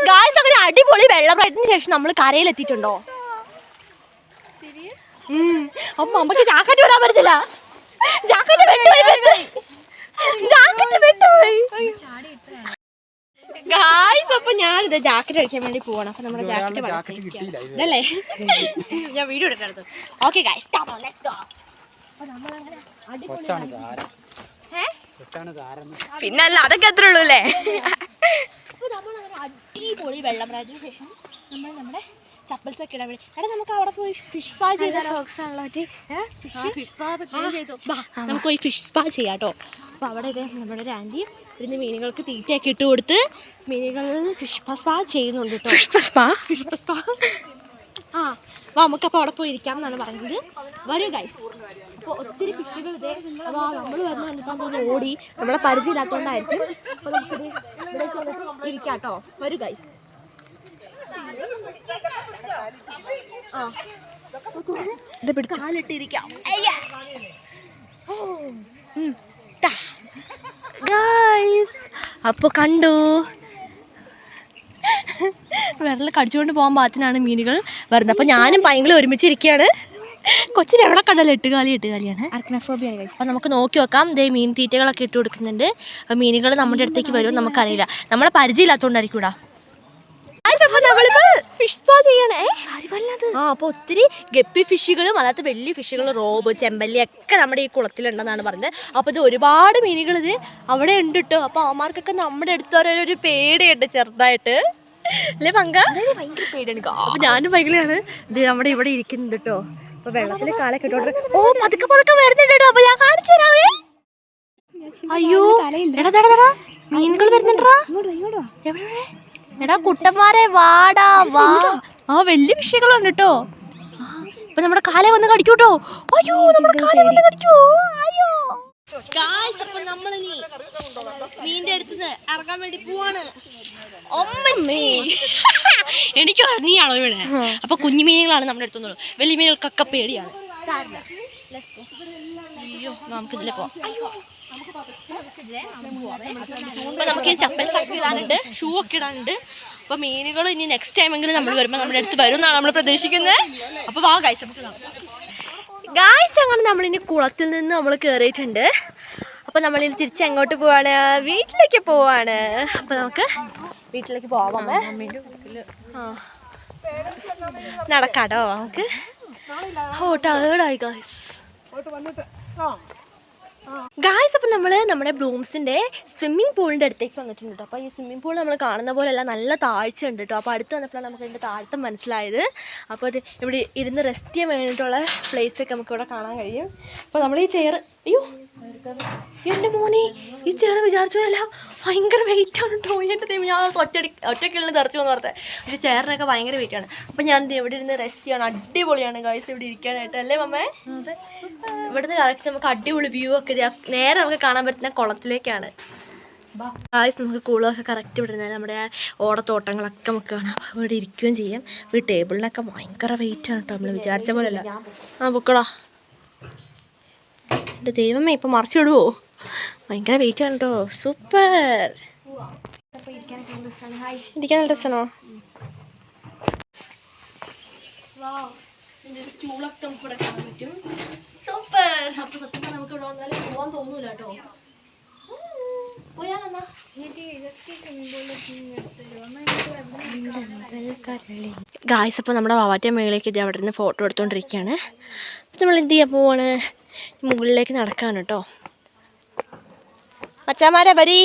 ഗായ്സ് അങ്ങനെ അടിപൊളി വെള്ളം റൈഡിന് ശേഷം നമ്മൾ കരയിലെത്തിയിട്ടുണ്ടോ? അപ്പം നമുക്ക് ജാക്കറ്റ് വിടാൻ പറ്റത്തില്ല. ജാക്കറ്റ് വിട്ടുപോയി. ഗായ്സ് അപ്പോൾ ഞാനിത് ജാക്കറ്റ് അടിക്കാൻ വേണ്ടി പോവാണ്. അപ്പോൾ നമ്മുടെ ജാക്കറ്റ് അല്ലേ? ഞാൻ വീഡിയോ എടുക്കാറുണ്ട്. ഓക്കെ ഗായ്സ്, പിന്നല്ല, അതൊക്കെ എത്ര ഉള്ളൂ അല്ലേ? അപ്പോൾ നമ്മളങ്ങനെ അടിപൊളി വെള്ളം റൈഡിന് ശേഷം നമ്മൾ നമ്മുടെ ചപ്പൽസ് ഒക്കെ ഇടാൻ വേണ്ടി നമുക്ക് അവിടെ പോയി ഫിഷ് സ്പാ ചെയ്താലോ? നമുക്ക് പോയി ഫിഷ് സ്പാ ചെയ്യാം കേട്ടോ. അപ്പോൾ അവിടെ ഇത് നമ്മുടെ ഒരു ആൻറ്റി ഇതിന് മീനുകൾക്ക് തീറ്റയൊക്കെ ഇട്ട് കൊടുത്ത് മീനുകളിൽ ഫിഷ് സ്പാ ചെയ്യുന്നുണ്ട് കേട്ടോ. ഫിഷ് സ്പാ നമുക്കപ്പോൾ അവിടെ പോയി ഇരിക്കാം എന്നാണ് പറയുന്നത്. വരൂ ഗൈസ്. അപ്പോൾ ഒത്തിരി ഫിഷുകൾ ഇതേ അതാ നമ്മൾ വരുന്ന കണ്ടിട്ട് ഓടി നമ്മളെ പരിചയമില്ലാത്തതുകൊണ്ടായിരിക്കും. അപ്പോൾ നമുക്കിത് ഇവിടെ ചെന്നിട്ട് ഇരിക്കാം കേട്ടോ. വരൂ ഗൈസ്. ഇത് പിടിച്ചാലിട്ടിരിക്കാം. അപ്പോൾ കണ്ടു വെള്ളം കടിച്ചുകൊണ്ട് പോകാൻ പാകത്തിനാണ് മീനുകൾ വരുന്നത്. അപ്പോൾ ഞാനും പൈങ്ങളും ഒരുമിച്ചിരിക്കുകയാണ്. കൊച്ചിന് എവിടെ കണ്ടാലും എട്ടുകാലിയാണ്. അർക്കനോഫോബിയാണ് ഗൈസ്. അപ്പോൾ നമുക്ക് നോക്കി നോക്കാം. ദേ മീൻ തീറ്റകളൊക്കെ ഇട്ട് കൊടുക്കുന്നുണ്ട്. അപ്പോൾ മീനുകൾ നമ്മുടെ അടുത്തേക്ക് വരുമെന്ന് നമുക്കറിയില്ല. നമ്മളെ പരിചയമില്ലാത്തതുകൊണ്ടായിരിക്കും ഇവിടെ. അപ്പോൾ നമ്മളിപ്പോൾ ഫിഷ് സ്പാ ചെയ്യണേ. അപ്പോൾ ഒത്തിരി ഗപ്പി ഫിഷുകളും അല്ലാത്ത വലിയ ഫിഷുകൾ റോബ് ചെമ്പല്ലി ഒക്കെ നമ്മുടെ ഈ കുളത്തിലുണ്ടെന്നാണ് പറഞ്ഞത്. അപ്പോൾ ഇത് ഒരുപാട് മീനുകൾ ഇത് അവിടെ ഉണ്ട് കേട്ടോ. അപ്പോൾ അവന്മാർക്കൊക്കെ നമ്മുടെ അടുത്ത് ഒരു പേടിയുണ്ട് ചെറുതായിട്ട് അല്ലേ പങ്ക? ഭയങ്കര പേടിയാണ്. അപ്പോൾ ഞാനും ഭയങ്കരമാണ് ഇത് നമ്മുടെ ഇവിടെ ഇരിക്കുന്നത് കേട്ടോ. അപ്പോൾ വെള്ളത്തിൽ കാലൊക്കെ ഇട്ടോണ്ട് പതുക്കെ വരുന്നുണ്ട് കേട്ടോ. അപ്പോൾ ഞാൻ കാണിച്ചു തരാവേ. അയ്യോ എടാ മീനുകൾ വരുന്നുണ്ടാ. എടാ കുട്ടന്മാരെ വാടാ വാ. വലിയ വിഷയങ്ങളുണ്ട് കേട്ടോ. അപ്പൊ നമ്മുടെ കാലെ വന്ന് കടിക്കൂട്ടോ. അയ്യോ നമ്മുടെ കാലെ വന്ന് കടിക്കോ. അയ്യോ നമ്മൾ മീനിന്റെ അടുത്ത് ഇറങ്ങാൻ വേണ്ടി പോവാണ്. എനിക്ക് നീയാണോ ഇവിടെ? അപ്പൊ കുഞ്ഞു മീനുകളാണ് നമ്മുടെ അടുത്തുള്ളത്. വലിയ മീനുകൾക്കൊക്കെ പേടിയാണ്. അയ്യോ നമുക്കിതിലെ പോവാം. അപ്പൊ നമുക്ക് ചപ്പൽ ചക്കി ഇടാനുണ്ട്, ഷൂ ഒക്കെ ഇടാനുണ്ട്. അപ്പൊ മീനുകൾ ഇനി നെക്സ്റ്റ് ടൈം എങ്കിലും നമ്മൾ വരുമ്പോൾ നമ്മുടെ അടുത്ത് വരും എന്നാണ് നമ്മൾ പ്രതീക്ഷിക്കുന്നത്. അപ്പൊ വാ ഗൈസ് നമുക്ക് അങ്ങനെ നമ്മളിനി കുളത്തിൽ നിന്ന് നമ്മൾ കയറിയിട്ടുണ്ട്. അപ്പൊ നമ്മളിനി തിരിച്ച് എങ്ങോട്ട് പോവാണ്? വീട്ടിലേക്ക് പോവാണ്. അപ്പൊ നമുക്ക് വീട്ടിലേക്ക് പോവാം. നടക്കാട്ടോ നമുക്ക്. ടയേർഡായി ഗൈസ്. അപ്പോൾ നമ്മൾ നമ്മുടെ ബ്ലൂംസിൻ്റെ സ്വിമ്മിംഗ് പൂളിൻ്റെ അടുത്തേക്ക് വന്നിട്ടുണ്ട് കേട്ടോ. അപ്പോൾ ഈ സ്വിമ്മിംഗ് പൂൾ നമ്മൾ കാണുന്ന പോലെയല്ല, നല്ല താഴ്ച ഉണ്ട് കേട്ടോ. അപ്പോൾ അടുത്ത് വന്നപ്പോഴാണ് നമുക്ക് ഇതിൻ്റെ താഴ്ത്തം മനസ്സിലായത്. അപ്പോൾ അത് ഇവിടെ ഇരുന്ന് റെസ്റ്റ് ചെയ്യാൻ വേണ്ടിയിട്ടുള്ള പ്ലേസൊക്കെ നമുക്കിവിടെ കാണാൻ കഴിയും. അപ്പോൾ നമ്മൾ ഈ ചെയർ എൻ്റെ മോനെ ഈ ചെയർ വിചാരിച്ചോല്ല ഭയങ്കര വെയിറ്റാണ് കേട്ടോ. എൻ്റെ ടൈം ഞാൻ ഒറ്റയ്ക്കുള്ളിൽ തെറിച്ചു വന്ന് ഓർത്തേ. പക്ഷേ ചെയറിനൊക്കെ ഭയങ്കര വെയിറ്റാണ്. അപ്പോൾ ഞാൻ ഇവിടെ ഇരുന്ന് റെസ്റ്റ് ചെയ്യണം. അടിപൊളിയാണ് ഗൈസ് ഇവിടെ ഇരിക്കാനായിട്ട് അല്ലേ മമ്മേ? ഇവിടുന്ന് കറക്റ്റ് നമുക്ക് അടിപൊളി വ്യൂ ഒക്കെ നേരെ നമുക്ക് കാണാൻ പറ്റുന്ന കുളത്തിലേക്കാണ്. ഗൈസ് നമുക്ക് കുളമൊക്കെ കറക്റ്റ് ഇവിടെ ഇരുന്നാൽ നമ്മുടെ ഓടത്തോട്ടങ്ങളൊക്കെ നമുക്ക് കാണാം. ഇവിടെ ഇരിക്കുകയും ചെയ്യാം. ഈ ടേബിളിനൊക്കെ ഭയങ്കര വെയിറ്റാണ് കേട്ടോ. നമ്മൾ വിചാരിച്ച പോലെയല്ല. പൊക്കോളാ എൻ്റെ ദൈവമേ ഇപ്പം മറിച്ച് വിടുവോ? ഭയങ്കര വെയിറ്റാണ് കേട്ടോ. സൂപ്പർ. ഇരിക്കാൻ നല്ല രസമാണോ? സ്റ്റൂളൊക്കെ നമുക്ക് ഇവിടെ കാണാൻ പറ്റും. സൂപ്പർ. അപ്പോൾ സത്യം നമുക്ക് ഇവിടെ വന്നാലും പോകാൻ തോന്നൂല കേട്ടോ. പോയാലെന്നാ ഗായ്സ്. അപ്പോൾ നമ്മുടെ വാവാറ്റ മേളിലേക്ക് ഇത് അവിടെ നിന്ന് ഫോട്ടോ എടുത്തുകൊണ്ടിരിക്കുകയാണ്. അപ്പോൾ നമ്മൾ എന്ത് ചെയ്യാൻ പോവാണ്? മുകളിലേക്ക് നടക്കാണ് കേട്ടോ. മച്ചാമാരെ വരി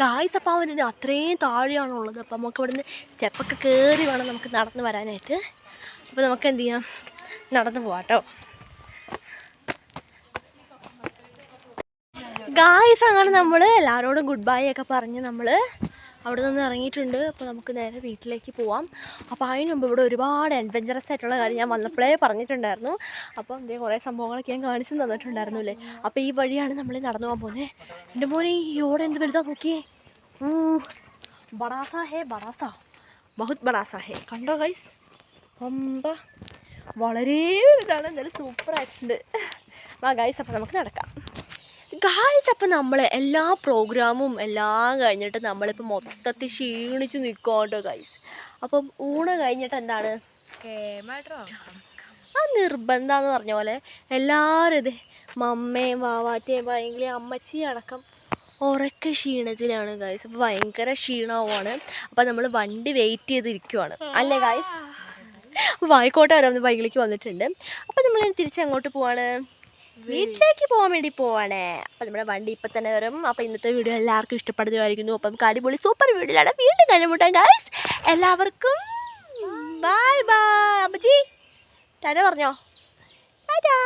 ഗായ്സ്. അപ്പോൾ അവന് അത്രയും താഴെയാണുള്ളത്. അപ്പോൾ നമുക്ക് ഇവിടെ നിന്ന് സ്റ്റെപ്പൊക്കെ കയറി വേണം നമുക്ക് നടന്ന് വരാനായിട്ട്. അപ്പോൾ നമുക്ക് എന്ത് ചെയ്യാം? നടന്ന് പോവാം കേട്ടോ. ഗായ്സ് അങ്ങനെ നമ്മൾ എല്ലാവരോടും ഗുഡ് ബൈ ഒക്കെ പറഞ്ഞ് നമ്മൾ അവിടെ നിന്ന് ഇറങ്ങിയിട്ടുണ്ട്. അപ്പോൾ നമുക്ക് നേരെ വീട്ടിലേക്ക് പോവാം. അപ്പോൾ അതിന് മുമ്പ് ഇവിടെ ഒരുപാട് അഡ്വഞ്ചറസ് ആയിട്ടുള്ള കാര്യം ഞാൻ വന്നപ്പോഴേ പറഞ്ഞിട്ടുണ്ടായിരുന്നു. അപ്പോൾ എന്തേ കുറേ സംഭവങ്ങളൊക്കെ ഞാൻ കാണിച്ചു തന്നിട്ടുണ്ടായിരുന്നു അല്ലേ. അപ്പോൾ ഈ വഴിയാണ് നമ്മൾ നടന്നു പോകാൻ പോകുന്നത്. എൻ്റെ മോനെ ഈ ഓടെ എന്ത് വലുതാ നോക്കിയേ. ബടാസാ ഹേ ബടാസാ, ബഹുത് ബടാസാ ഹേ. കണ്ടോ ഗൈസ്? വളരെ ഇതാണ്. എന്തായാലും സൂപ്പറായിട്ടുണ്ട്. ആ ഗൈസ് അപ്പോൾ നമുക്ക് നടക്കാം. ഗായ്സ് അപ്പോൾ നമ്മൾ എല്ലാ പ്രോഗ്രാമും എല്ലാം കഴിഞ്ഞിട്ട് നമ്മളിപ്പോൾ മൊത്തത്തിൽ ക്ഷീണിച്ച് നിൽക്കുന്നുണ്ടോ ഗൈസ്. അപ്പം ഊണ് കഴിഞ്ഞിട്ട് എന്താണ് ആ നിർബന്ധമെന്ന് പറഞ്ഞ പോലെ എല്ലാവരും ഇത് മമ്മയും വാവാറ്റയും ഭയങ്കര അമ്മച്ചിയും അടക്കം ഉറക്കെ ക്ഷീണത്തിലാണ് ഗൈസ്. അപ്പോൾ ഭയങ്കര ക്ഷീണവുമാണ്. അപ്പോൾ നമ്മൾ വണ്ടി വെയിറ്റ് ചെയ്തിരിക്കുവാണ് അല്ലേ ഗൈസ്? അപ്പോൾ വായിക്കോട്ടെ വരെ ഒന്ന് ബൈക്കിലേക്ക് വന്നിട്ടുണ്ട്. അപ്പോൾ നമ്മൾ തിരിച്ച് അങ്ങോട്ട് പോവാണ്, വീട്ടിലേക്ക് പോകാൻ വേണ്ടി പോവാണ്. അപ്പം നമ്മുടെ വണ്ടി ഇപ്പം തന്നെ വരും. അപ്പോൾ ഇന്നത്തെ വീഡിയോ എല്ലാവർക്കും ഇഷ്ടപ്പെടുന്നതായിരിക്കുന്നു. അപ്പം നമുക്ക് അടിപൊളി സൂപ്പർ വീഡിയോയിലാണ് വീണ്ടും കണ്ടുമുട്ടാം ഗൈസ്. എല്ലാവർക്കും ബൈ ബൈ. അമ്മച്ചി ടാറ്റ പറഞ്ഞോ? ടാറ്റാ.